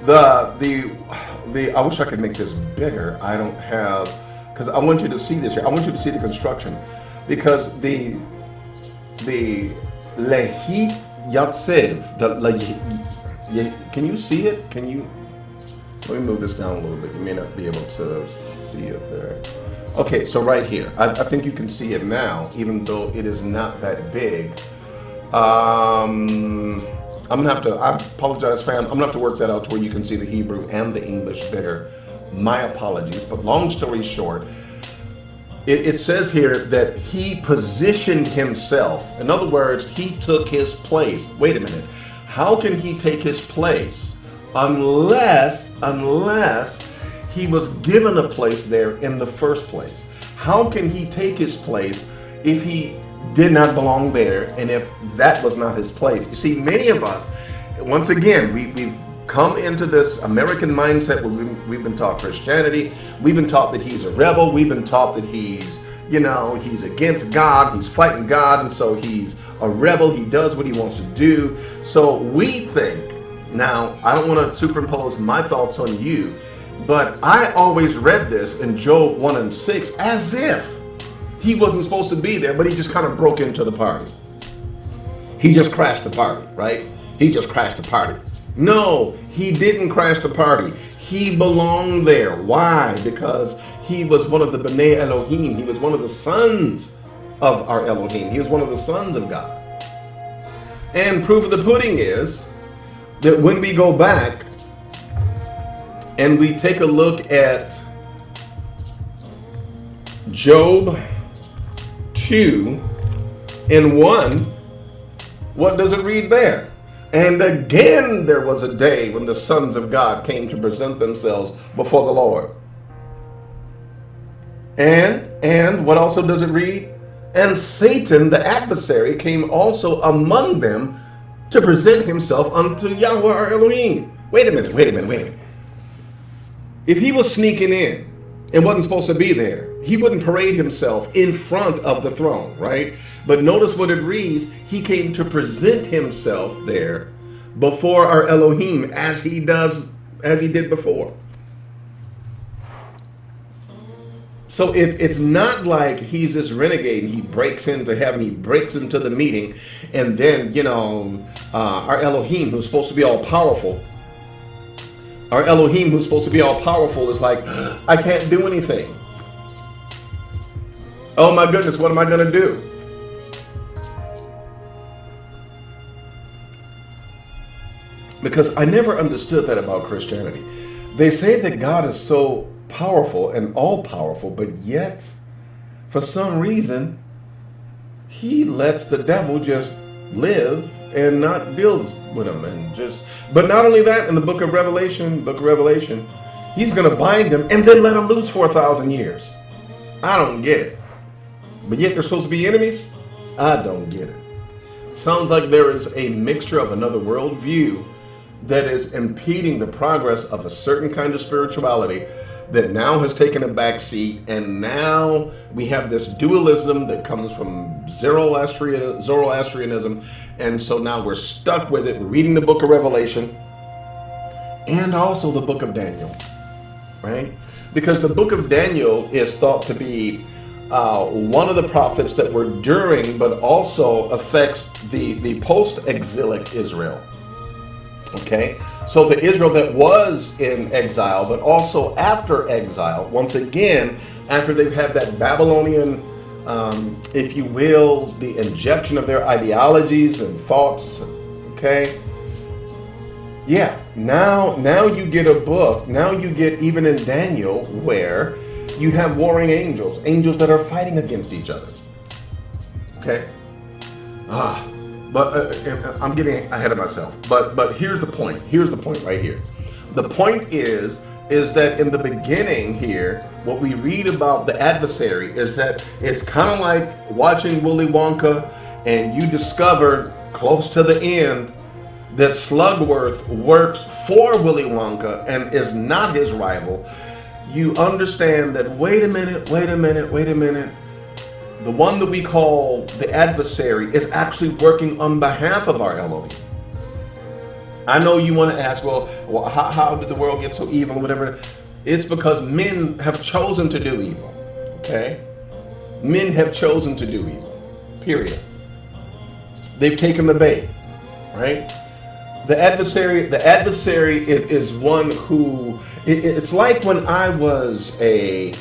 The I wish I could make this bigger. I don't have, because I want you to see this here. I want you to see the construction, because the lehit yatsev, can you see it? Let me move this down a little bit. You may not be able to see it there. Okay, so right here, I think you can see it now, even though it is not that big. I'm gonna have to, I apologize, fam. I'm gonna have to work that out to where you can see the Hebrew and the English bigger. My apologies, but long story short, it says here that he positioned himself. In other words, he took his place. Wait a minute. How can he take his place unless he was given a place there in the first place? How can he take his place if he did not belong there and if that was not his place? You see, many of us, once again, we've come into this American mindset where we've been taught Christianity. We've been taught that he's a rebel. We've been taught that he's against God. He's fighting God, and so he's a rebel. He does what he wants to do. So we think, now, I don't want to superimpose my thoughts on you, but I always read this in Job 1 and 6 as if he wasn't supposed to be there, but he just kind of broke into the party. He just crashed the party, right? He just crashed the party. No, he didn't crash the party. He belonged there. Why? Because he was one of the B'nai Elohim. He was one of the sons of our Elohim. He was one of the sons of God. And proof of the pudding is that when we go back and we take a look at Job 2 and 1, what does it read there? And again there was a day when the sons of God came to present themselves before the Lord. And what also does it read? And Satan, the adversary, came also among them to present himself unto Yahweh our Elohim. Wait a minute. If he was sneaking in and wasn't supposed to be there, he wouldn't parade himself in front of the throne, right? But notice what it reads. He came to present himself there before our Elohim as he did before. So it's not like he's this renegade and he breaks into heaven, he breaks into the meeting, and then, our Elohim, who's supposed to be all powerful, is like, I can't do anything. Oh my goodness, what am I going to do? Because I never understood that about Christianity. They say that God is so powerful and all powerful, but yet for some reason he lets the devil just live and not deal with him, but not only that, in the book of Revelation, he's going to bind him and then let him loose for 1,000 years. I don't get it. But yet they're supposed to be enemies. I don't get it. Sounds like there is a mixture of another worldview that is impeding the progress of a certain kind of spirituality that now has taken a back seat, and now we have this dualism that comes from Zoroastrianism, and so now we're stuck with it. We're reading the book of Revelation and also the book of Daniel, right? Because the book of Daniel is thought to be one of the prophets that were during, but also affects the post-exilic Israel. Okay, so the Israel that was in exile, but also after exile, once again, after they've had that Babylonian, if you will, the injection of their ideologies and thoughts, okay? Yeah, now you get a book, now you get even in Daniel where you have warring angels, angels that are fighting against each other, okay? But I'm getting ahead of myself. But here's the point. Here's the point right here. The point is that in the beginning here, what we read about the adversary is that it's kind of like watching Willy Wonka, and you discover close to the end that Slugworth works for Willy Wonka and is not his rival. You understand that, wait a minute. The one that we call the adversary is actually working on behalf of our Elohim. I know you want to ask, well, how did the world get so evil, whatever? It's because men have chosen to do evil, okay? Men have chosen to do evil, period. They've taken the bait, right? The adversary is one who, it's like when I was a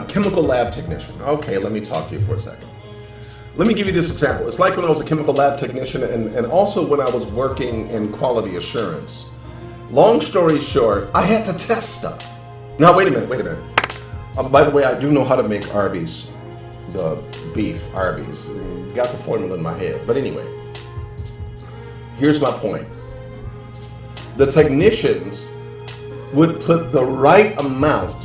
chemical lab technician. Okay, let me talk to you for a second. Let me give you this example. It's like when I was a chemical lab technician and also when I was working in quality assurance. Long story short, I had to test stuff. Now, wait a minute. By the way, I do know how to make Arby's, the beef Arby's. Got the formula in my head. But anyway, here's my point. The technicians would put the right amount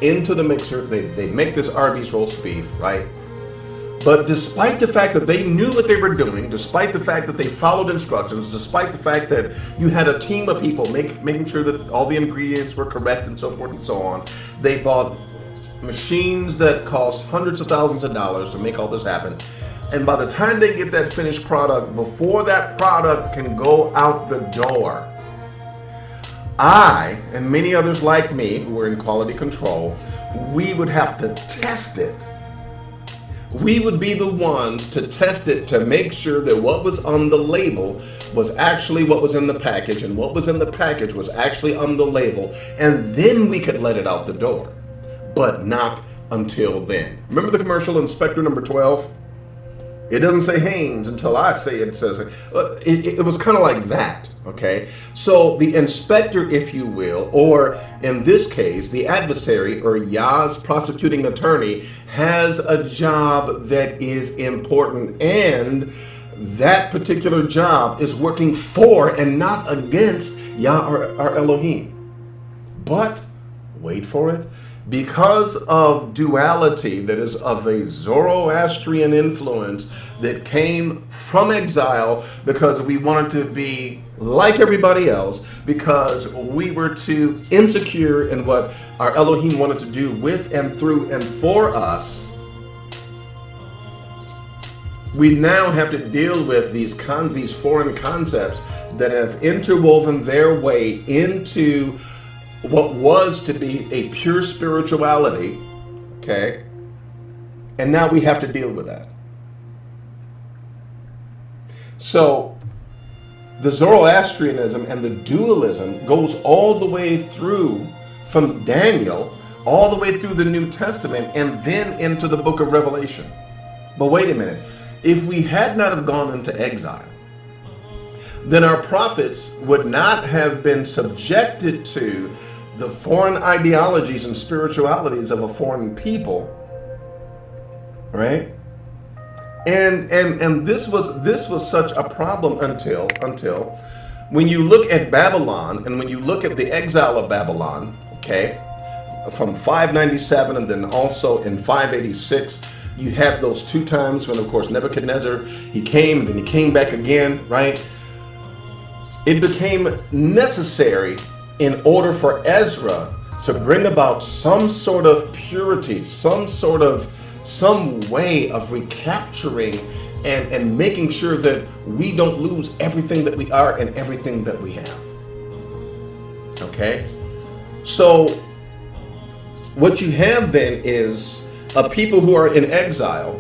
into the mixer. They make this Arby's roast beef, right? But despite the fact that they knew what they were doing, despite the fact that they followed instructions, despite the fact that you had a team of people making sure that all the ingredients were correct and so forth and so on, they bought machines that cost hundreds of thousands of dollars to make all this happen. And by the time they get that finished product, before that product can go out the door, I, and many others like me who were in quality control, we would have to test it. We would be the ones to test it to make sure that what was on the label was actually what was in the package, and what was in the package was actually on the label, and then we could let it out the door. But not until then. Remember the commercial, Inspector Number 12? It doesn't say Haynes until I say it says it. It was kind of like that, okay? So the inspector, if you will, or in this case, the adversary or Yah's prosecuting attorney has a job that is important, and that particular job is working for and not against Yah or our Elohim. But, wait for it, because of duality that is of a Zoroastrian influence that came from exile, because we wanted to be like everybody else, because we were too insecure in what our Elohim wanted to do with and through and for us, we now have to deal with these foreign concepts that have interwoven their way into what was to be a pure spirituality, okay? And now we have to deal with that. So the Zoroastrianism and the dualism goes all the way through from Daniel, all the way through the New Testament, and then into the book of Revelation. But wait a minute. If we had not have gone into exile, then our prophets would not have been subjected to the foreign ideologies and spiritualities of a foreign people, right? And this was such a problem until when you look at Babylon, and when you look at the exile of Babylon, okay, from 597 and then also in 586, you have those two times when, of course, Nebuchadnezzar, he came and then he came back again, right? It became necessary in order for Ezra to bring about some sort of purity, some way of recapturing and making sure that we don't lose everything that we are and everything that we have. Okay? So what you have then is a people who are in exile,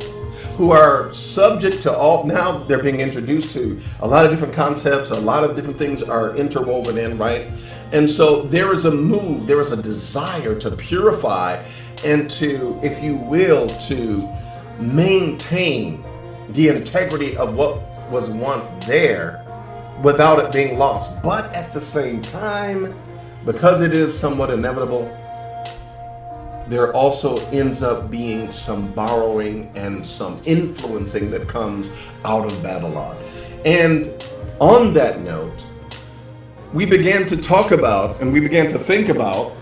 who are subject to all, now they're being introduced to a lot of different concepts, a lot of different things are interwoven in, right? And so there is a move, there is a desire to purify and to, if you will, to maintain the integrity of what was once there without it being lost. But at the same time, because it is somewhat inevitable, there also ends up being some borrowing and some influencing that comes out of Babylon. And on that note, we began to talk about and we began to think about,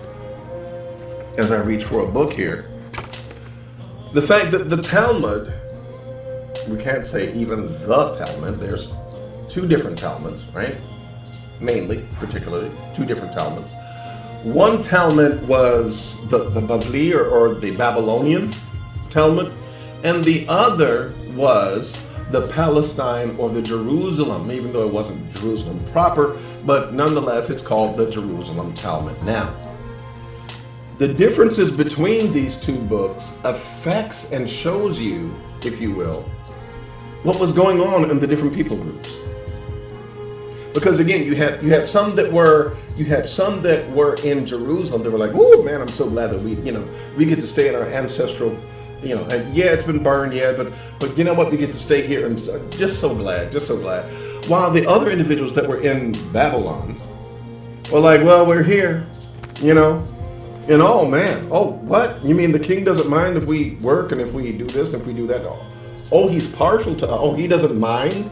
as I reach for a book here, the fact that the Talmud, we can't say even the Talmud, there's two different Talmuds, right? Mainly, particularly, two different Talmuds. One Talmud was the Bavli or the Babylonian Talmud, and the other was the Palestine or the Jerusalem, even though it wasn't Jerusalem proper, but nonetheless it's called the Jerusalem Talmud. Now, the differences between these two books affects and shows you, if you will, what was going on in the different people groups. Because again, you had some that were in Jerusalem. They were like, "Oh man, I'm so glad that we get to stay in our ancestral, and yeah, it's been burned, yeah, but you know what, we get to stay here, and just so glad." While the other individuals that were in Babylon were like, "Well, we're here, and oh man, oh what? You mean the king doesn't mind if we work and if we do this and if we do that? Oh, he's partial to. Oh, he doesn't mind."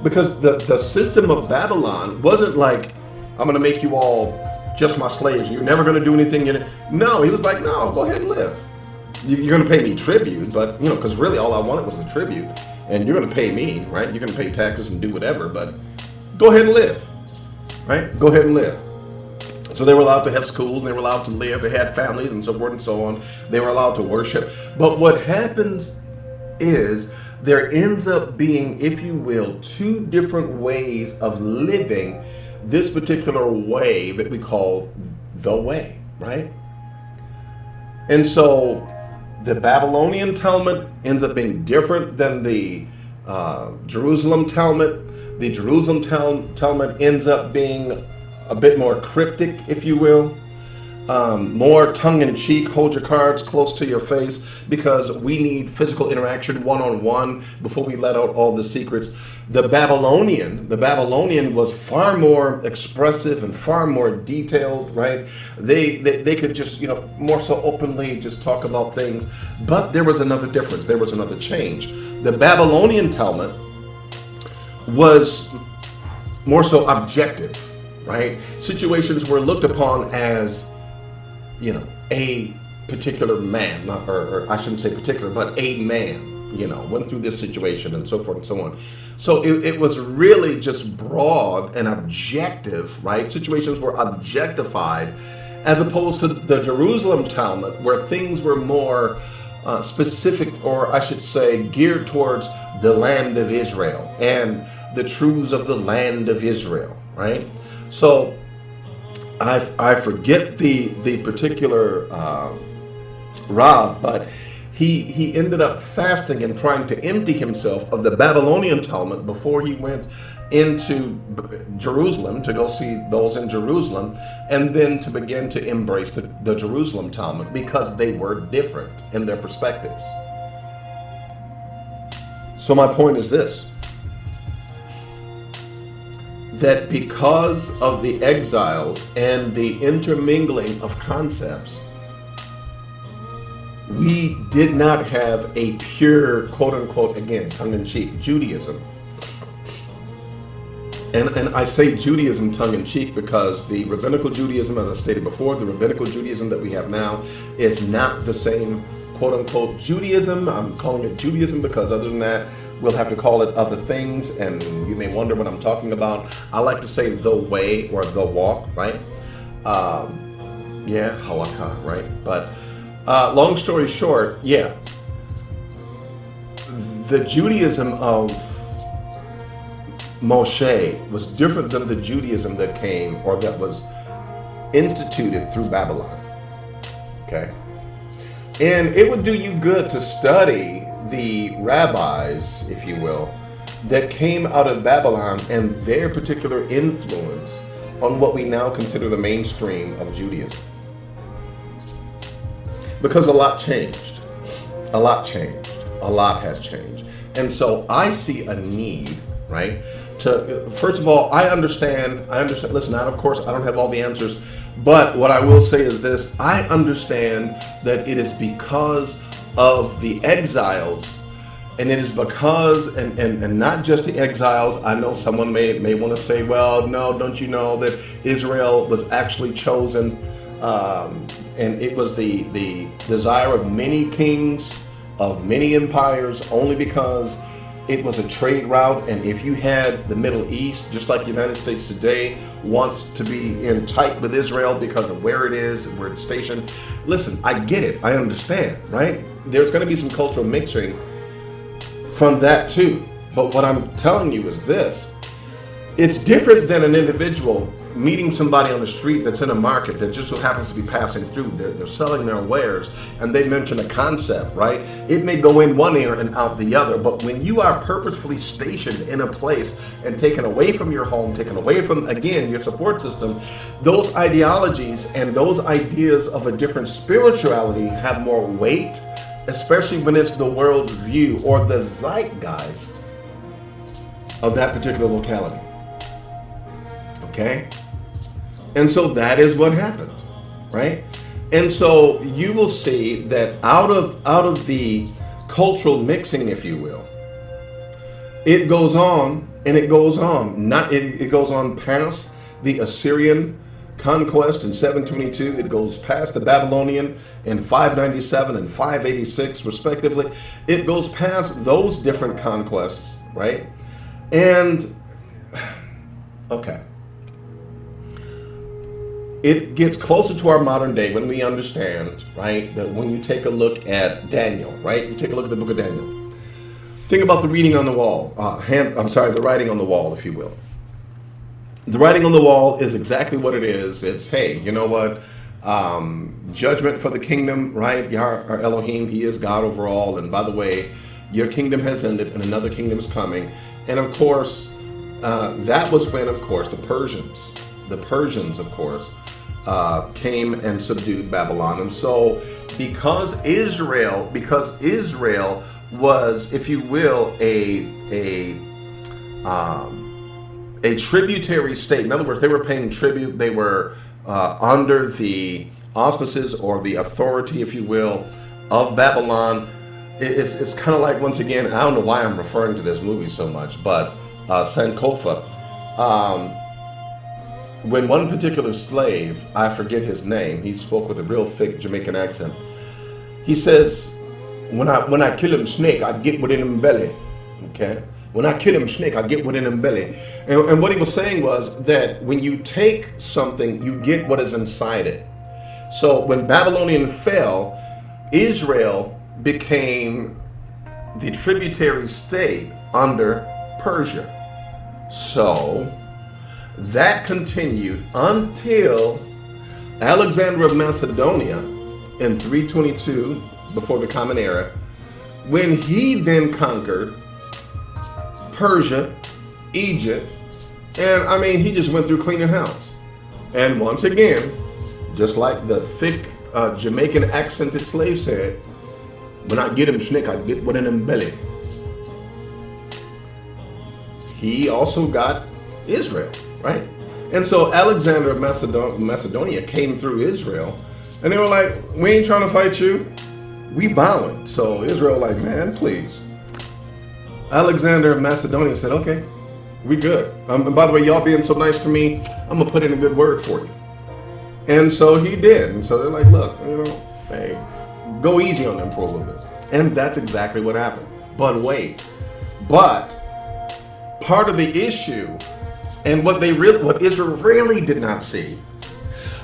Because the system of Babylon wasn't like, "I'm going to make you all just my slaves. You're never going to do anything." No, he was like, "No, go ahead and live. You're going to pay me tribute, but, because really all I wanted was the tribute. And you're going to pay me, right? You're going to pay taxes and do whatever, but go ahead and live, right? Go ahead and live." So they were allowed to have schools, and they were allowed to live. They had families and so forth and so on. They were allowed to worship. But what happens is there ends up being, if you will, two different ways of living this particular way that we call the way, right? And so the Babylonian Talmud ends up being different than the Jerusalem Talmud. The Jerusalem Talmud ends up being a bit more cryptic, if you will. More tongue-in-cheek, hold your cards close to your face because we need physical interaction one-on-one before we let out all the secrets. The Babylonian was far more expressive and far more detailed, right? They could just, more so openly just talk about things. But there was another difference. There was another change. The Babylonian Talmud was more so objective, right? Situations were looked upon as a particular man, or I shouldn't say particular, but a man, went through this situation and so forth and so on. So it was really just broad and objective, right? Situations were objectified, as opposed to the Jerusalem Talmud, where things were more specific, or I should say geared towards the land of Israel and the truths of the land of Israel, right? So I forget the particular Rav, but he ended up fasting and trying to empty himself of the Babylonian Talmud before he went into Jerusalem to go see those in Jerusalem, and then to begin to embrace the Jerusalem Talmud because they were different in their perspectives. So my point is this: that because of the exiles and the intermingling of concepts, we did not have a pure, quote unquote, again, tongue-in-cheek, Judaism. And I say Judaism tongue-in-cheek because the rabbinical Judaism, as I stated before, the rabbinical Judaism that we have now is not the same, quote unquote Judaism. I'm calling it Judaism because other than that, we'll have to call it other things, and you may wonder what I'm talking about. I like to say the way or the walk, right? Yeah, halakha, right? But long story short, yeah, the Judaism of Moshe was different than the Judaism that came or that was instituted through Babylon. Okay? And it would do you good to study the rabbis, if you will, that came out of Babylon and their particular influence on what we now consider the mainstream of Judaism. Because a lot changed. A lot changed. A lot has changed. And so I see a need, right, to, first of all, I understand, listen, of course, I don't have all the answers, but what I will say is this: I understand that it is because of the exiles, and it is because, and not just the exiles. I know someone may want to say, well, no, don't you know that Israel was actually chosen, and it was the desire of many kings, of many empires, only because it was a trade route. And if you had the Middle East, just like the United States today wants to be in tight with Israel because of where it is, where it's stationed. Listen, I get it. I understand, right? There's going to be some cultural mixing from that too. But what I'm telling you is this: it's different than an individual meeting somebody on the street that's in a market that just so happens to be passing through. They're selling their wares and they mention a concept, right? It may go in one ear and out the other, but when you are purposefully stationed in a place and taken away from your home, taken away from, again, your support system, those ideologies and those ideas of a different spirituality have more weight, especially when it's the world view or the zeitgeist of that particular locality. Okay? And so that is what happened, right? And so you will see that out of the cultural mixing, if you will, it goes on and it goes on. It goes on past the Assyrian conquest in 722. It goes past the Babylonian in 597 and 586 respectively. It goes past those different conquests, right? And okay, it gets closer to our modern day when we understand, right, that when you take a look at Daniel, right, you take a look at the book of Daniel, think about the reading on the wall, the writing on the wall, if you will. The writing on the wall is exactly what it is. It's, hey, you know what, judgment for the kingdom, right, our Elohim, he is God over all, and by the way, your kingdom has ended and another kingdom is coming. And of course, that was when, of course, the Persians, of course, came and subdued Babylon. And so because Israel was, if you will, a tributary state. In other words, they were paying tribute. They were under the auspices or the authority, if you will, of Babylon. It's kind of like, once again, I don't know why I'm referring to this movie so much, but Sankofa. When one particular slave, I forget his name, he spoke with a real thick Jamaican accent. He says, when I kill him snake, I get within him belly. Okay? When I kill him snake, I get within him belly. And what he was saying was that when you take something, you get what is inside it. So when Babylonian fell, Israel became the tributary state under Persia. So that continued until Alexander of Macedonia in 322 before the Common Era, when he then conquered Persia, Egypt, and I mean, he just went through cleaning house. And once again, just like the thick Jamaican accented slave said, when I get him snake, I get what in him belly. He also got Israel, right? And so Alexander of Macedonia came through Israel, and they were like, we ain't trying to fight you, we bowing. So Israel like, man, please. Alexander of Macedonia said, okay, we good. And by the way, y'all being so nice to me, I'm gonna put in a good word for you. And so he did. And so they're like, look, you know, hey, Go easy on them for a little bit. And that's exactly what happened. But wait. But part of the issue, and what Israel really did not see,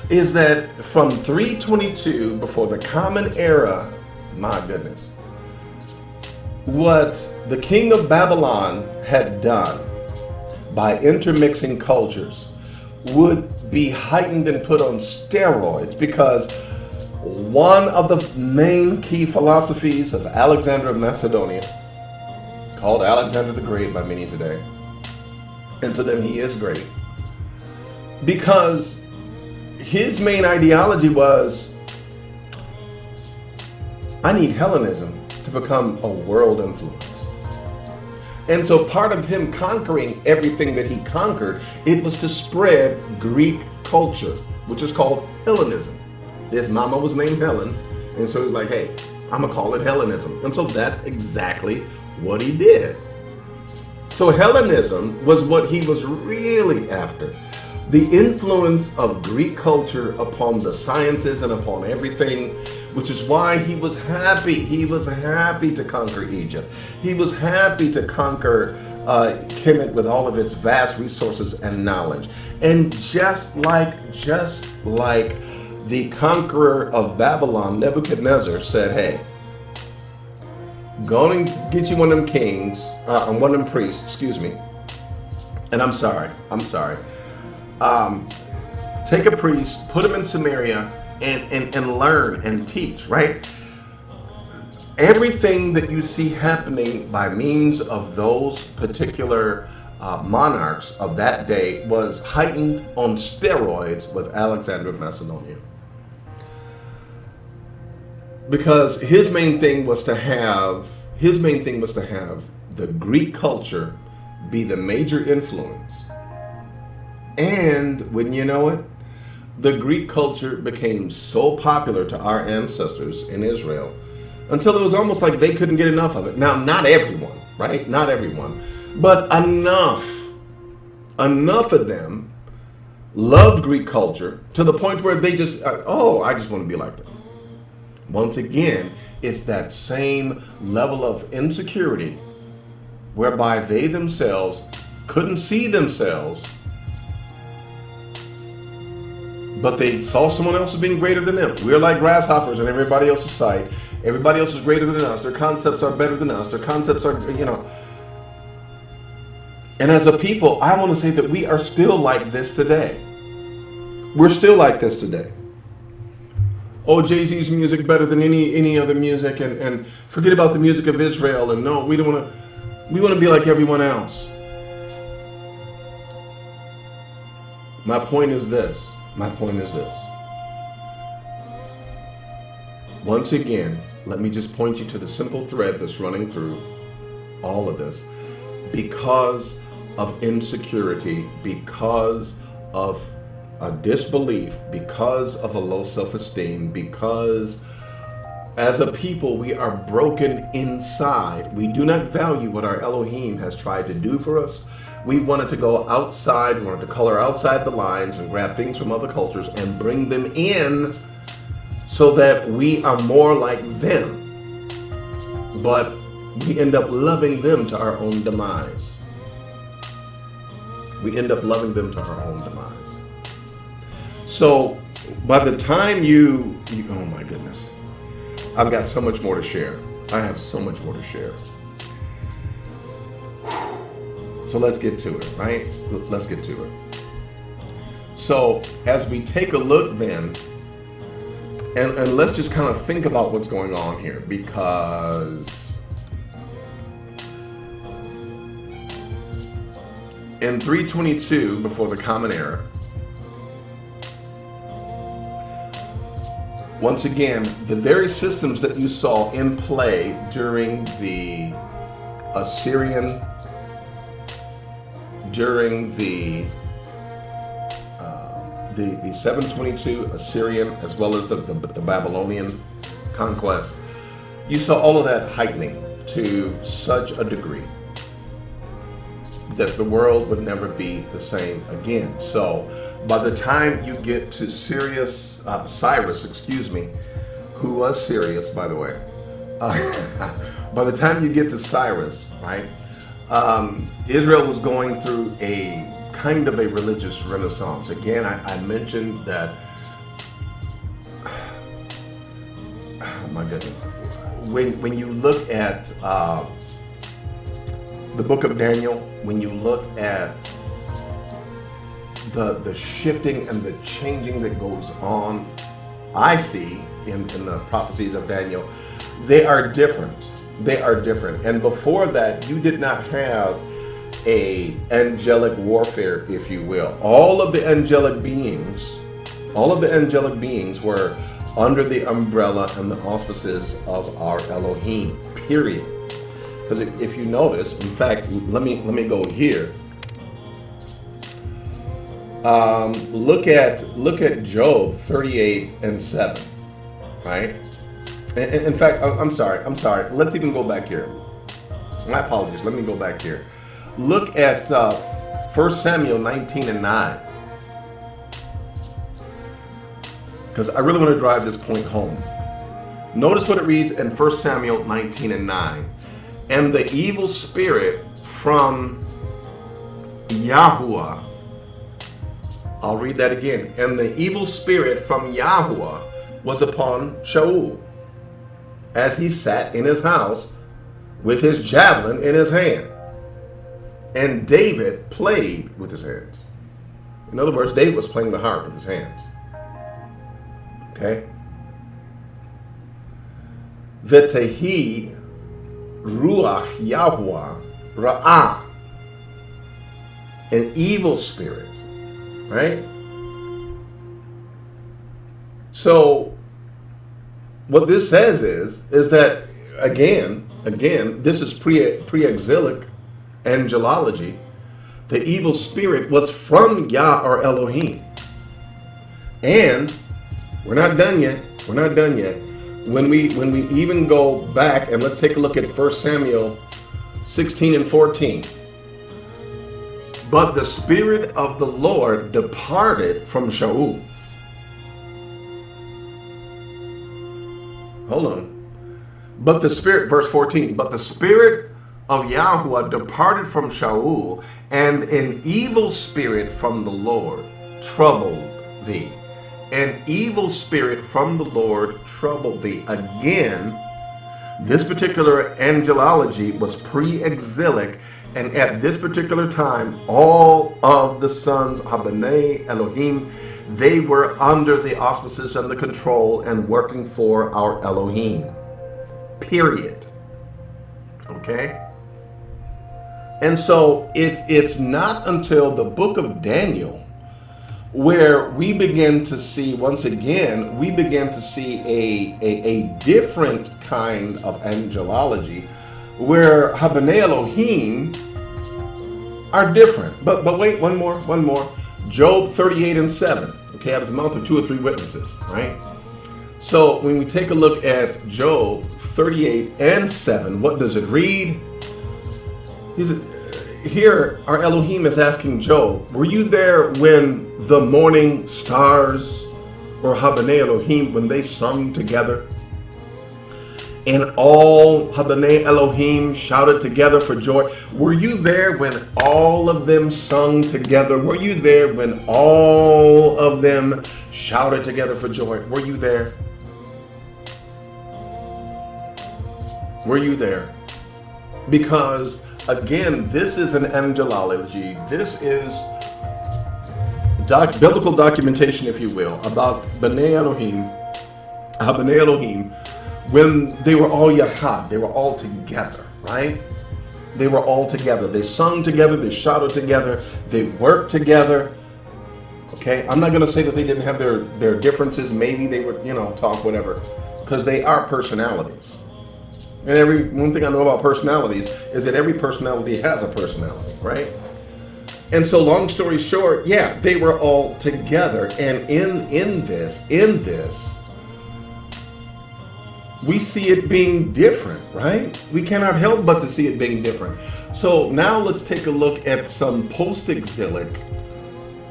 is that from 322 before the Common Era, my goodness, what the king of Babylon had done by intermixing cultures would be heightened and put on steroids, because one of the main key philosophies of Alexander of Macedonia, called Alexander the Great by many today, and to them he is great, because his main ideology was, I need Hellenism to become a world influence. And so part of him conquering everything that he conquered, it was to spread Greek culture, which is called Hellenism. His mama was named Helen, and so he was like, hey, I'm gonna call it Hellenism. And so that's exactly what he did. So Hellenism was what he was really after. The influence of Greek culture upon the sciences and upon everything, which is why he was happy. He was happy to conquer Egypt. He was happy to conquer Kemet with all of its vast resources and knowledge. And just like the conqueror of Babylon, Nebuchadnezzar, said, hey, go and get you one of them kings, one of them priests, excuse me. And I'm sorry. Take a priest, put him in Samaria, and learn and teach, right? Everything that you see happening by means of those particular monarchs of that day was heightened on steroids with Alexander of Macedonia. Because his main thing was to have the Greek culture be the major influence. And wouldn't you know it, the Greek culture became so popular to our ancestors in Israel until it was almost like they couldn't get enough of it. Now, not everyone, right? Not everyone, but enough of them loved Greek culture to the point where they just, I just want to be like them. Once again, it's that same level of insecurity whereby they themselves couldn't see themselves, but they saw someone else as being greater than them. We're like grasshoppers in everybody else's sight. Everybody else is greater than us. Their concepts are better than us. Their concepts are, And as a people, I want to say that we are still like this today. We're still like this today. Oh, Jay-Z's music better than any other music, and forget about the music of Israel, and no, we don't want to. We want to be like everyone else. My point is this. Once again, let me just point you to the simple thread that's running through all of this. Because of insecurity, because of a disbelief, because of a low self-esteem, because as a people we are broken inside. We do not value what our Elohim has tried to do for us. We wanted to go outside, we wanted to color outside the lines and grab things from other cultures and bring them in so that we are more like them. But we end up loving them to our own demise. So by the time you oh my goodness, I've got so much more to share. I have so much more to share. So let's get to it, right? Let's get to it. So as we take a look then, and let's just kind of think about what's going on here, because in 322 before the Common Era, once again, the very systems that you saw in play during the Assyrian, during the 722 Assyrian, as well as the Babylonian conquest, you saw all of that heightening to such a degree that the world would never be the same again. So by the time you get to Cyrus, who was serious, by the way. By the time you get to Cyrus, right, Israel was going through a kind of a religious renaissance. Again, I mentioned that, oh my goodness, when you look at the book of Daniel, when you look at the shifting and the changing that goes on, I see in the prophecies of Daniel, they are different. They are different. And before that, you did not have a angelic warfare, if you will. All of the angelic beings were under the umbrella and the auspices of our Elohim, period. Because if you notice, in fact, let me go here. Look at Job 38:7, right? In fact, I'm sorry. Let's even go back here. My apologies. Let me go back here. Look at 1 Samuel 19:9, because I really want to drive this point home. Notice what it reads in 1 Samuel 19:9. And the evil spirit from Yahuwah, I'll read that again. And the evil spirit from Yahuwah was upon Shaul, as he sat in his house with his javelin in his hand. And David played with his hands. In other words, David was playing the harp with his hands. Okay? V'tehi Ruach Yahuwah Ra'ah, an evil spirit, right? So what this says is that again, this is pre-exilic angelology. The evil spirit was from Yah or Elohim. And we're not done yet. When we even go back and let's take a look at 1 Samuel 16:14. But the spirit of the Lord departed from Shaul. Hold on. But the spirit, verse 14, but the spirit of Yahuwah departed from Shaul, and an evil spirit from the Lord troubled thee. An evil spirit from the Lord troubled thee. Again, this particular angelology was pre-exilic, and at this particular time, all of the sons of B'nai Elohim, they were under the auspices and the control and working for our Elohim. Period. Okay? And so it's not until the book of Daniel where we begin to see, once again, a different kind of angelology where B'nai Elohim are different. But wait, one more. Job 38:7. Okay, out of the mouth of 2 or 3 witnesses, right? So when we take a look at Job 38:7, what does it read? Here, our Elohim is asking Job, were you there when the morning stars, or B'nai Elohim, when they sung together? And all B'nai Elohim shouted together for joy. Were you there when all of them sung together? Were you there when all of them shouted together for joy? Were you there? Were you there? Because again, this is an angelology. This is biblical documentation, if you will, about B'nai Elohim, when they were all yachad, they were all together, right? They were all together. They sung together, they shouted together, they worked together. Okay, I'm not going to say that they didn't have their differences. Maybe they would, talk whatever, because they are personalities. And one thing I know about personalities is that every personality has a personality, right? And so long story short, yeah, they were all together. And in this, we see it being different, right? We cannot help but to see it being different. So now let's take a look at some post-exilic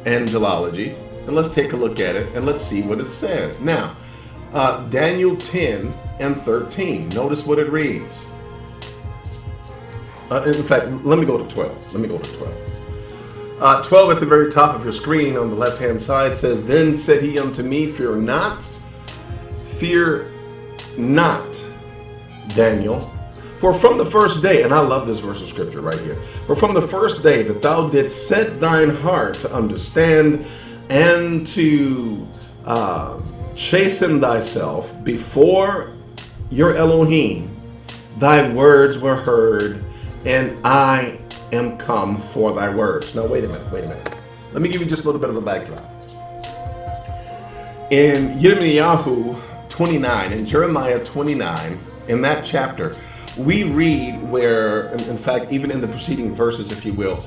angelology, and let's take a look at it and let's see what it says. Now, Daniel 10 and 13. Notice what it reads. In fact, let me go to 12. 12 at the very top of your screen on the left-hand side says, "Then said he unto me, fear not, Daniel. For from the first day," and I love this verse of scripture right here. "For from the first day that thou didst set thine heart to understand and to chasten thyself before your Elohim, thy words were heard, and I am come for thy words." Now, wait a minute. Let me give you just a little bit of a backdrop. In Yirmiyahu 29, in Jeremiah 29, in that chapter, we read where, in fact, even in the preceding verses, if you will,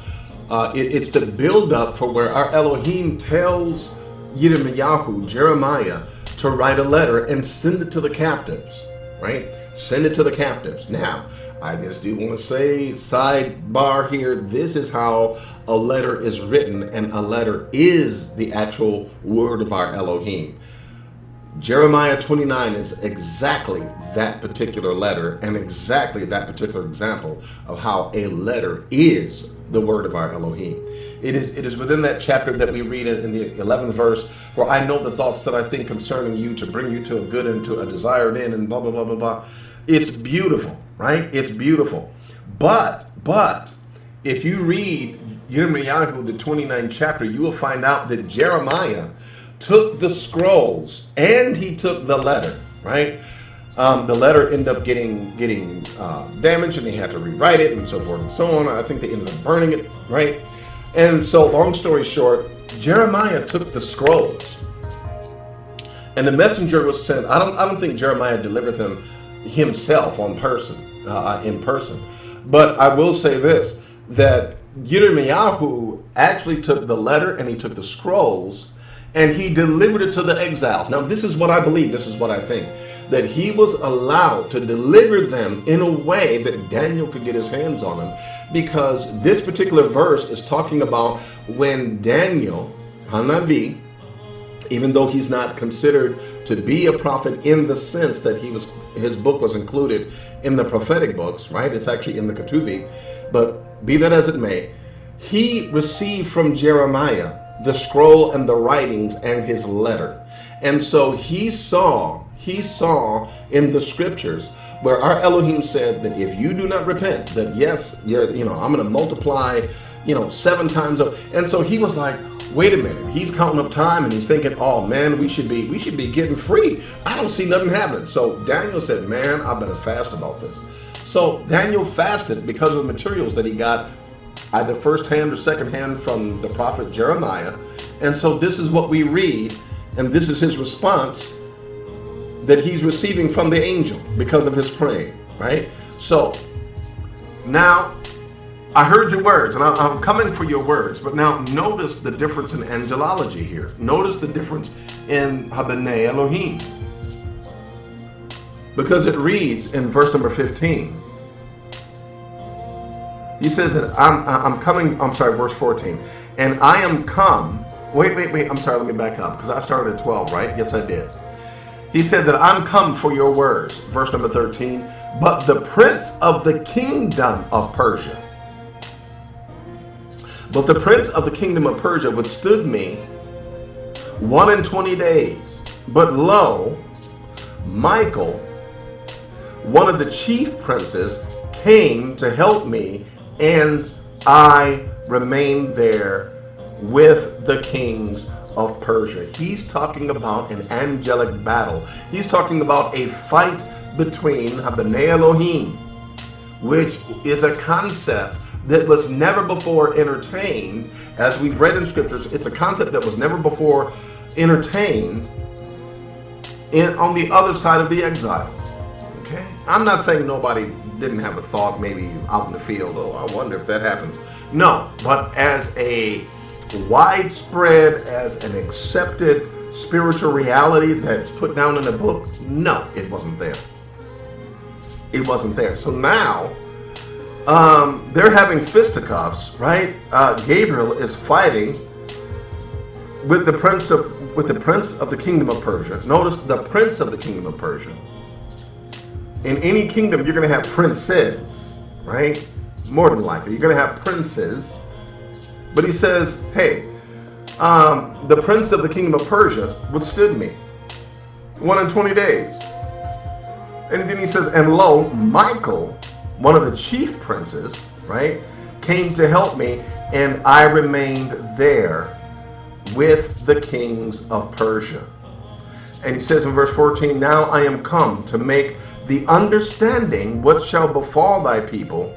it's the build-up for where our Elohim tells Jeremiah, to write a letter and send it to the captives, right? Send it to the captives. Now, I just do want to say, sidebar here, this is how a letter is written, and a letter is the actual word of our Elohim. Jeremiah 29 is exactly that particular letter and exactly that particular example of how a letter is the word of our Elohim. It is within that chapter that we read in the 11th verse, "For I know the thoughts that I think concerning you, to bring you to a good and to a desired end," and blah, blah, blah, blah, blah. It's beautiful, right? It's beautiful. But if you read Yirmiyahu, the 29th chapter, you will find out that Jeremiah took the scrolls and he took the letter, right? The letter ended up getting damaged, and they had to rewrite it and so forth and so on. I think they ended up burning it, right? And so, long story short, Jeremiah took the scrolls, and the messenger was sent. I don't think Jeremiah delivered them himself in person. But I will say this, that Yirmiyahu actually took the letter and he took the scrolls and he delivered it to the exiles. Now, this is what I believe, this is what I think, that he was allowed to deliver them in a way that Daniel could get his hands on them, because this particular verse is talking about when Daniel, Hanavi, even though he's not considered to be a prophet in the sense that his book was included in the prophetic books, right? It's actually in the Ketuvi, but be that as it may, he received from Jeremiah the scroll and the writings and his letter. And so he saw in the scriptures where our Elohim said that if you do not repent, that yes, I'm going to multiply, 7 times up. And so he was like, wait a minute. He's counting up time and he's thinking, oh man, we should be getting free. I don't see nothing happening. So Daniel said, man, I better fast about this. So Daniel fasted because of the materials that he got either firsthand or secondhand from the prophet Jeremiah. And so this is what we read, and this is his response that he's receiving from the angel because of his praying, right? So now I heard your words, and I'm coming for your words, but now notice the difference in angelology here. Notice the difference in Habnei Elohim, because it reads in verse number 15. He says that verse 14. And I am come. Wait, I'm sorry, let me back up, because I started at 12, right? Yes, I did. He said that I'm come for your words, verse number 13. But the prince of the kingdom of Persia. But the prince of the kingdom of Persia withstood me 21 days. But lo, Michael, one of the chief princes, came to help me, and I remained there with the kings of Persia. He's talking about an angelic battle. He's talking about a fight between Habnei Elohim, which is a concept that was never before entertained. As we've read in scriptures, it's a concept that was never before entertained on the other side of the exile. Okay? I'm not saying nobody didn't have a thought maybe out in the field, oh, I wonder if that happens. No, but as a widespread, as an accepted spiritual reality that's put down in a book, no, it wasn't there. It wasn't there. So now they're having fisticuffs, right? Gabriel is fighting with the prince of with the prince of the kingdom of Persia. Notice the prince of the kingdom of Persia. In any kingdom, you're going to have princes, right? More than likely, you're going to have princes. But he says, hey, the prince of the kingdom of Persia withstood me 120 days. And then he says, and lo, Michael, one of the chief princes, right, came to help me, and I remained there with the kings of Persia. And he says in verse 14, now I am come to make the understanding what shall befall thy people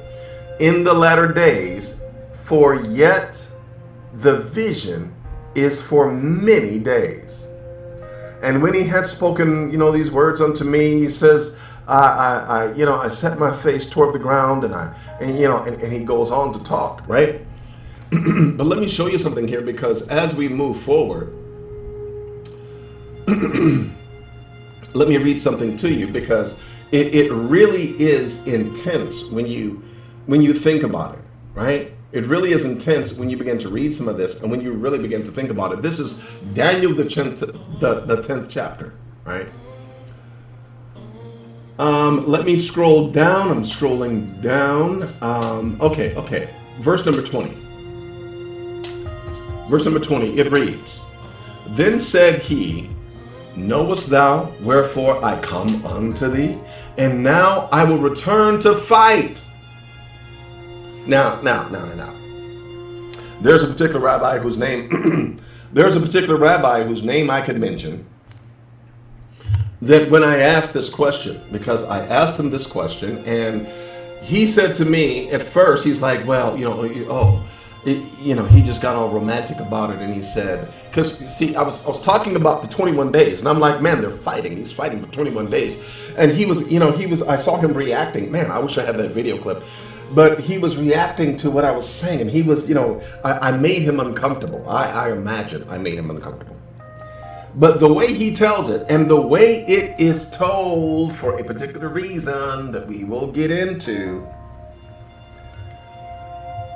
in the latter days, for yet the vision is for many days. And when he had spoken, these words unto me, he says, I set my face toward the ground, and he goes on to talk, right? But let me show you something here, because as we move forward, let me read something to you, because it really is intense when you think about it, right? It really is intense when you begin to read some of this, and when you really begin to think about it. This is Daniel the 10th chapter, right? Let me scroll down. I'm scrolling down. Okay. Verse number 20. Verse number 20, it reads, then said he, knowest thou wherefore I come unto thee? And now I will return to fight. Now. There's a particular rabbi whose name, I could mention, that when I asked this question, because I asked him this question, and he said to me at first, he's like, well, he just got all romantic about it, and he said, because see, I was talking about the 21 days, and I'm like, man, they're fighting. He's fighting for 21 days, and he was, I saw him reacting. Man, I wish I had that video clip, but he was reacting to what I was saying, and he was, I made him uncomfortable. I imagine I made him uncomfortable. But the way he tells it, and the way it is told for a particular reason that we will get into,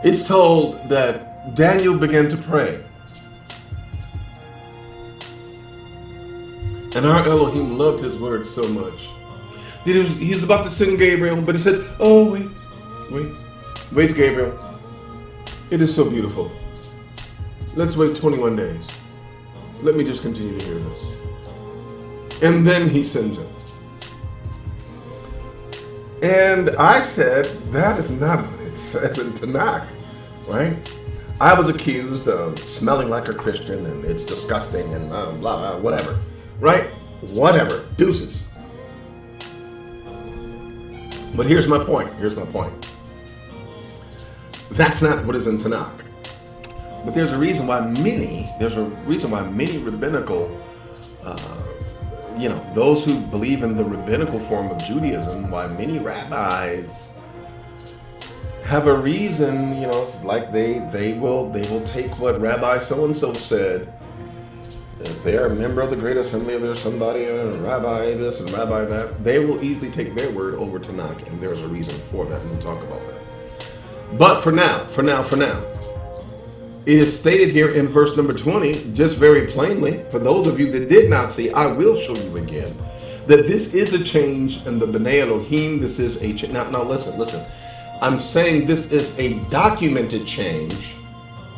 it's told that Daniel began to pray. And our Elohim loved his word so much. He was about to send Gabriel, but he said, oh, wait, Gabriel. It is so beautiful. Let's wait 21 days. Let me just continue to hear this. And then he sends it. And I said, that is not what it says in Tanakh, right? I was accused of smelling like a Christian, and it's disgusting, and blah, blah, whatever, right? Whatever, deuces. But here's my point. That's not what is in Tanakh. But there's a reason why many rabbinical, those who believe in the rabbinical form of Judaism, why many rabbis have a reason, it's like they will take what Rabbi so-and-so said. If they're a member of the Great Assembly, or there's somebody, a rabbi this and rabbi that, they will easily take their word over Tanakh, and there's a reason for that, and we'll talk about that. But for now, it is stated here in verse number 20, just very plainly, for those of you that did not see, I will show you again, that this is a change in the B'nai Elohim. This is a change. Now listen. I'm saying this is a documented change,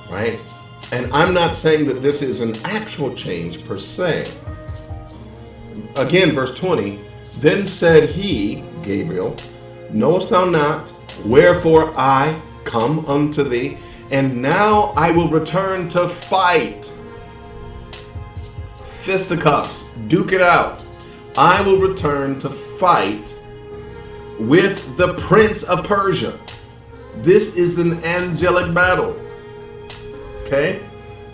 right? And I'm not saying that this is an actual change per se. Again, verse 20, then said he, Gabriel, knowest thou not wherefore I come unto thee? And now I will return to fight. Fisticuffs, duke it out. I will return to fight with the prince of Persia. This is an angelic battle. Okay?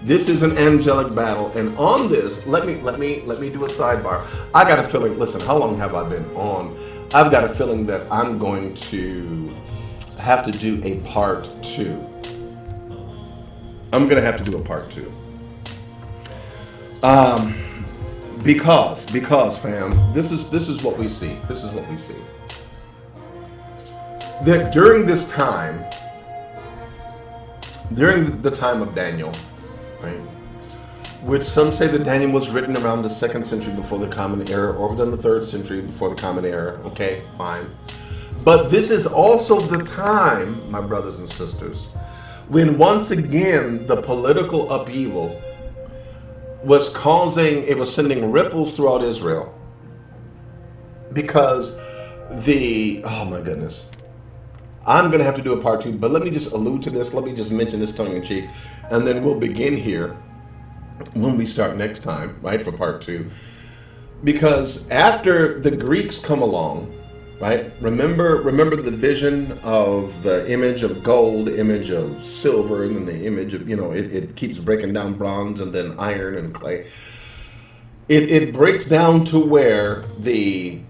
This is an angelic battle. And on this, let me do a sidebar. I got a feeling, listen, how long have I been on? I've got a feeling that I'm going to have to do a part 2. I'm going to have to do a part 2. Because fam, this is what we see. That during this time, during the time of Daniel, right? which some say that Daniel was written around the 2nd century before the Common Era, or within the 3rd century before the Common Era. Okay, fine. But this is also the time, my brothers and sisters, when once again the political upheaval was sending ripples throughout Israel. Because oh my goodness, I'm going to have to do a part 2, but let me just allude to this. Let me just mention this tongue in cheek, and then we'll begin here when we start next time, right, for part 2. Because after the Greeks come along, right, remember the vision of the image of gold, the image of silver, and then the image of, it keeps breaking down bronze and then iron and clay. It breaks down to where the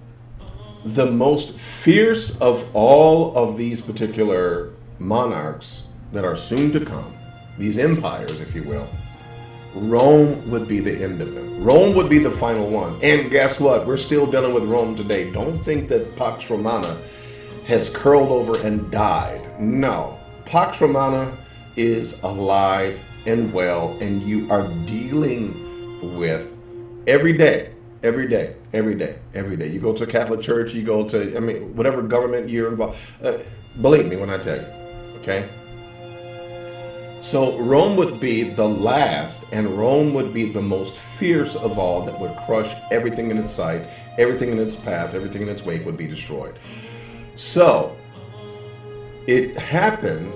most fierce of all of these particular monarchs that are soon to come, these empires, if you will, Rome would be the end of them. Rome would be the final one. And guess what? We're still dealing with Rome today. Don't think that Pax Romana has curled over and died. No. Pax Romana is alive and well, and you are dealing with every day. You go to a Catholic church, you go to, whatever government you're involved. Believe me when I tell you, okay? So Rome would be the last, and Rome would be the most fierce of all, that would crush everything in its sight, everything in its path, everything in its wake would be destroyed. So it happened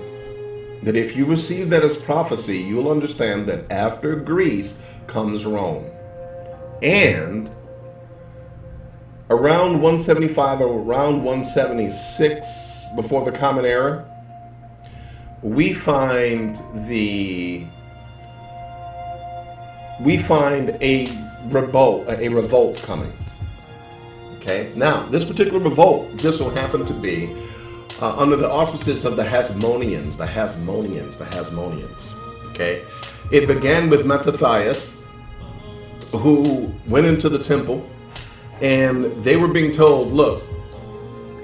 that if you receive that as prophecy, you'll understand that after Greece comes Rome. And around 175 or around 176 before the Common Era, we find a revolt coming. Okay, now this particular revolt just so happened to be under the auspices of the Hasmoneans. Okay, it began with Mattathias, who went into the temple, and they were being told, look,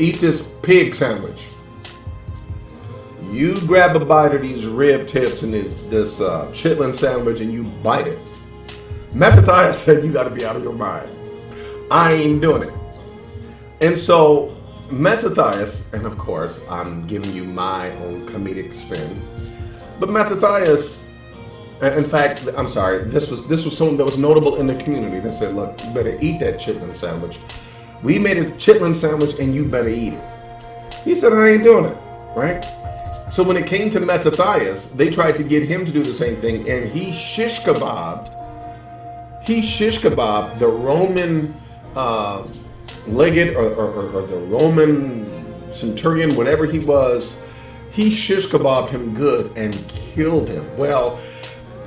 eat this pig sandwich. You grab a bite of these rib tips and this chitlin sandwich and you bite it. Mattathias said, you got to be out of your mind. I ain't doing it. And so Mattathias, and of course I'm giving you my own comedic spin, but Mattathias, in fact, I'm sorry, this was someone that was notable in the community that said, look, you better eat that chitlin sandwich. We made a chitlin sandwich and you better eat it. He said, I ain't doing it, right? So when it came to Mattathias, they tried to get him to do the same thing, and he shish kebabbed the Roman legate or the Roman centurion, whatever he was. He shish kebabbed him good and killed him. Well,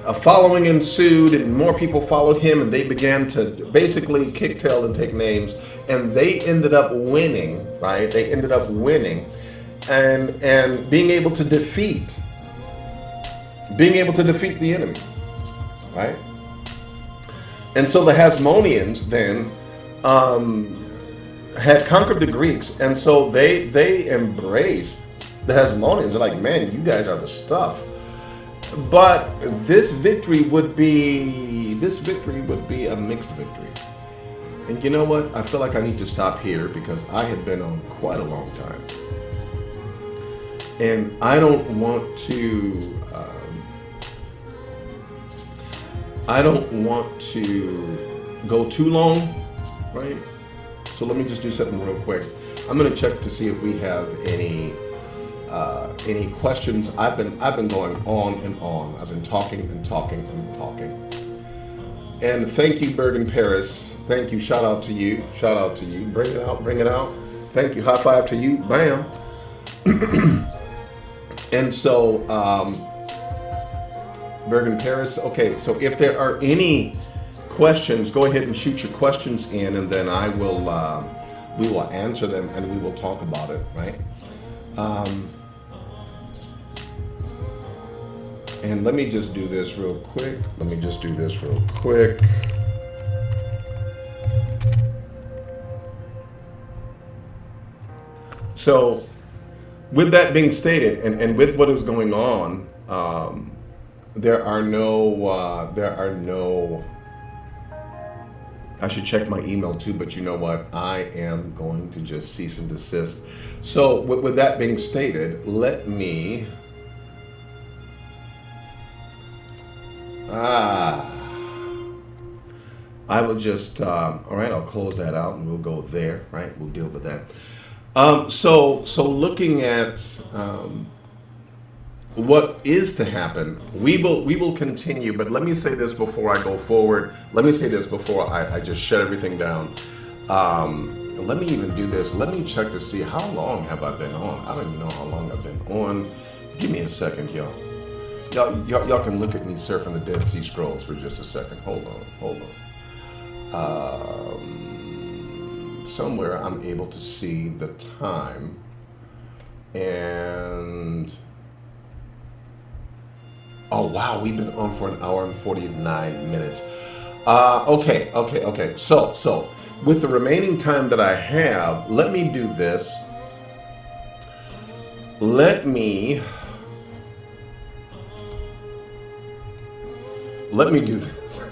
a following ensued, and more people followed him, and they began to basically kick tail and take names, and they ended up winning, right? They ended up winning. And being able to defeat the enemy, right? And so the Hasmoneans then had conquered the Greeks, and so they embraced the Hasmoneans. They're like, man, you guys are the stuff. But this victory would be a mixed victory. And you know what? I feel like I need to stop here because I have been on quite a long time. And I don't want to go too long, right? So let me just do something real quick. I'm going to check to see if we have any questions. I've been going on and on. I've been talking and talking and talking. And thank you, Bergen Paris. Thank you. Shout out to you. Shout out to you. Bring it out. Bring it out. Thank you. High five to you. Bam. And so, Bergen Paris. Okay, so if there are any questions, go ahead and shoot your questions in, and then we will answer them and we will talk about it, right? And let me just do this real quick. So, with that being stated, and with what is going on, there are no, I should check my email too, but you know what? I am going to just cease and desist. So with that being stated, let me, I will just, all right, I'll close that out and we'll go there, right? We'll deal with that. So looking at what is to happen, we will continue, but let me say this before I go forward. Let me say this before I just shut everything down. Let me even do this. Let me check to see how long have I been on. I don't even know how long I've been on. Give me a second, y'all. Y'all can look at me surfing the Dead Sea Scrolls for just a second. Hold on. Somewhere I'm able to see the time, and oh wow, we've been on for 1 hour and 49 minutes. Okay. So with the remaining time that I have, let me do this. Let me do this.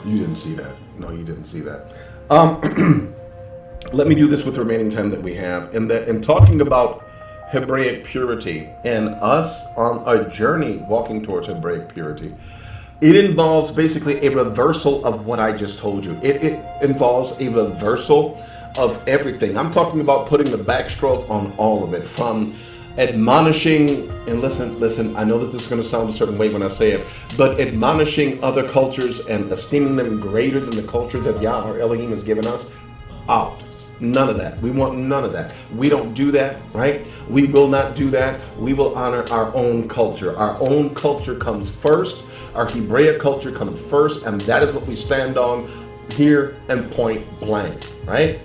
You didn't see that. No, you didn't see that. Let me do this with the remaining time that we have. In talking about Hebraic purity and us on a journey walking towards Hebraic purity, it involves basically a reversal of what I just told you. It involves a reversal of everything. I'm talking about putting the backstroke on all of it, from admonishing, and listen, I know that this is going to sound a certain way when I say it, but admonishing other cultures and esteeming them greater than the culture that Yah, our Elohim, has given us, out. None of that. We want none of that. We don't do that, right? We will not do that. We will honor our own culture. Our own culture comes first. Our Hebraic culture comes first, and that is what we stand on here and point blank, right?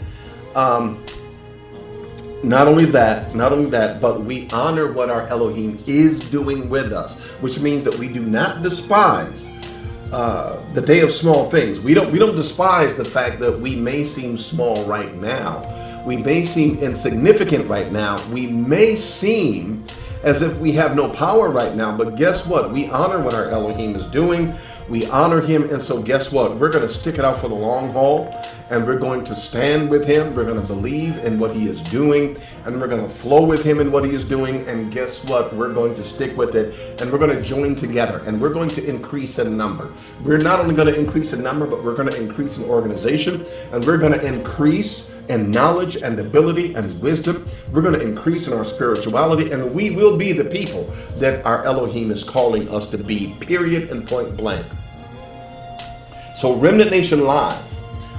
Not only that, but we honor what our Elohim is doing with us, which means that we do not despise the day of small things. We don't despise the fact that we may seem small right now. We may seem insignificant right now. We may seem as if we have no power right now, but guess what? We honor what our Elohim is doing. We honor him, and so guess what? We're going to stick it out for the long haul, and we're going to stand with him. We're going to believe in what he is doing, and we're going to flow with him in what he is doing, and guess what? We're going to stick with it, and we're going to join together, and we're going to increase in number. We're not only going to increase in number, but we're going to increase in organization, and we're going to increase in knowledge and ability and wisdom. We're going to increase in our spirituality, and we will be the people that our Elohim is calling us to be, period and point blank. So Remnant Nation Live,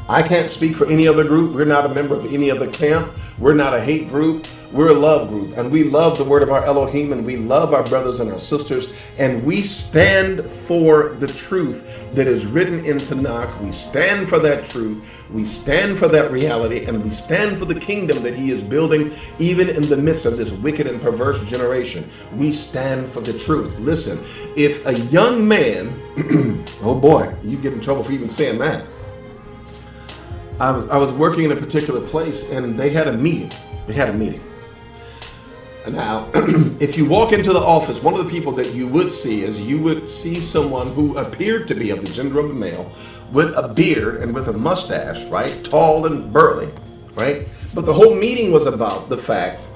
I can't speak for any other group. We're not a member of any other camp. We're not a hate group. We're a love group, and we love the word of our Elohim, and we love our brothers and our sisters, and we stand for the truth that is written in Tanakh. We stand for that truth. We stand for that reality, and we stand for the kingdom that he is building, even in the midst of this wicked and perverse generation. We stand for the truth. Listen, if a young man, oh boy, you get in trouble for even saying that. I was working in a particular place, and they had a meeting. Now, if you walk into the office, one of the people that you would see is you would see someone who appeared to be of the gender of a male, with a beard and with a mustache, right? Tall and burly, right? But the whole meeting was about the fact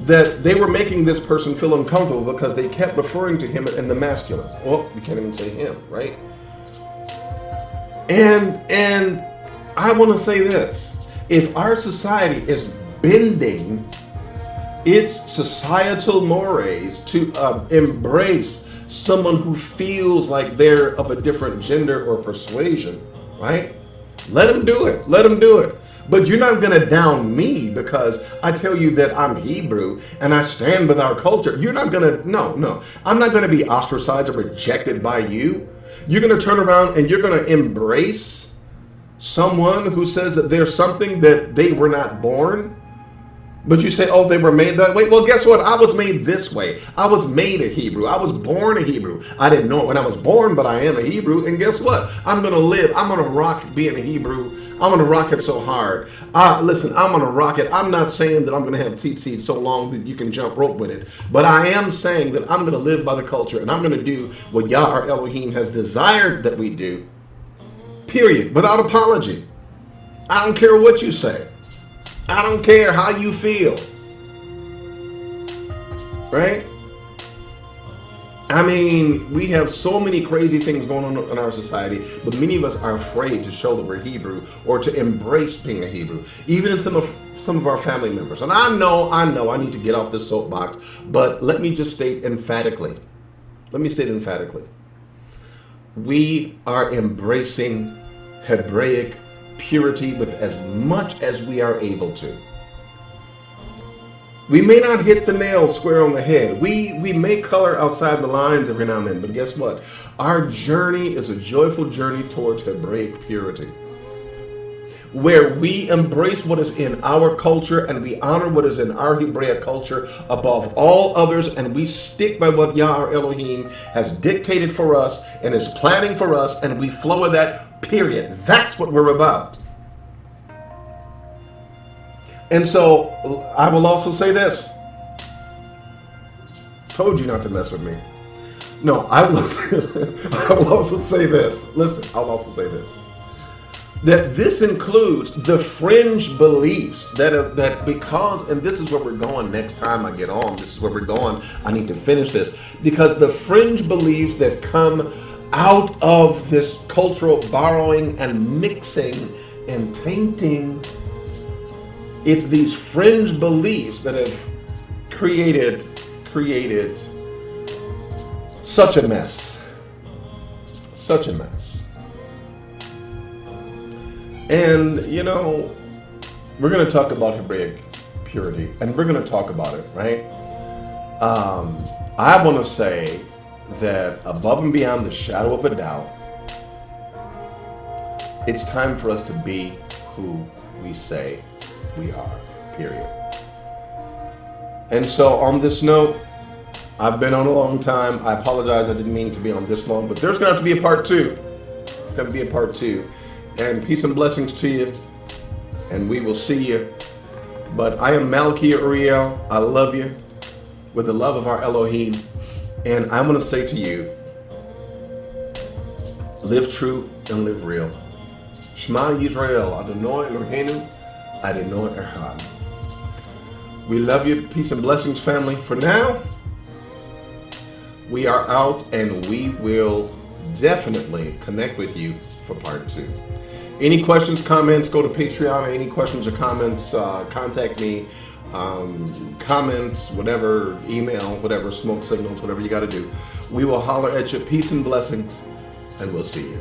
that they were making this person feel uncomfortable because they kept referring to him in the masculine. Well, you can't even say him, right? And I want to say this. If our society is bending its societal mores to embrace someone who feels like they're of a different gender or persuasion, right? Let them do it. But you're not going to down me because I tell you that I'm Hebrew and I stand with our culture. You're not going to, no. I'm not going to be ostracized or rejected by you. You're going to turn around and you're going to embrace someone who says that there's something that they were not born. But you say, oh, they were made that way. Well, guess what? I was made this way. I was made a Hebrew. I was born a Hebrew. I didn't know it when I was born, but I am a Hebrew. And guess what? I'm going to live. I'm going to rock being a Hebrew. I'm going to rock it so hard. Listen, I'm going to rock it. I'm not saying that I'm going to have tzitzit so long that you can jump rope with it. But I am saying that I'm going to live by the culture, and I'm going to do what Yah, our Elohim, has desired that we do. Period. Without apology. I don't care what you say. I don't care how you feel. Right? I mean, we have so many crazy things going on in our society, but many of us are afraid to show that we're Hebrew or to embrace being a Hebrew, even in some of our family members. And I know I need to get off this soapbox, but let me just state emphatically. We are embracing Hebraic purity with as much as we are able to. We may not hit the nail square on the head. We may color outside the lines every now and then, but guess what? Our journey is a joyful journey towards Hebraic purity, where we embrace what is in our culture and we honor what is in our Hebraic culture above all others, and we stick by what Yah, our Elohim, has dictated for us and is planning for us, and we flow with that, period. That's what we're about. And so I will also say this. Told you not to mess with me. No, I will also say this. Listen, I'll also say this. That this includes the fringe beliefs that because, and this is where we're going next time I get on, this is where we're going, I need to finish this, because the fringe beliefs that come out of this cultural borrowing and mixing and tainting, it's these fringe beliefs that have created such a mess. Such a mess. And, you know, we're going to talk about Hebraic purity, and we're going to talk about it, right? I want to say that above and beyond the shadow of a doubt, it's time for us to be who we say we are, period. And so on this note, I've been on a long time. I apologize, I didn't mean to be on this long, but there's going to have to be a part two. There's going to be a part two. And peace and blessings to you, and we will see you. But I am Malachi Uriel. I love you with the love of our Elohim. And I want to say to you, live true and live real. Shema Yisrael, Adonai Eloheinu, Adonai Echad. We love you. Peace and blessings, family. For now, we are out, and we will definitely connect with you for part two. Any questions, comments, go to Patreon. Any questions or comments, contact me. Comments, whatever, email, whatever, smoke signals, whatever you got to do. We will holler at you. Peace and blessings, and we'll see you.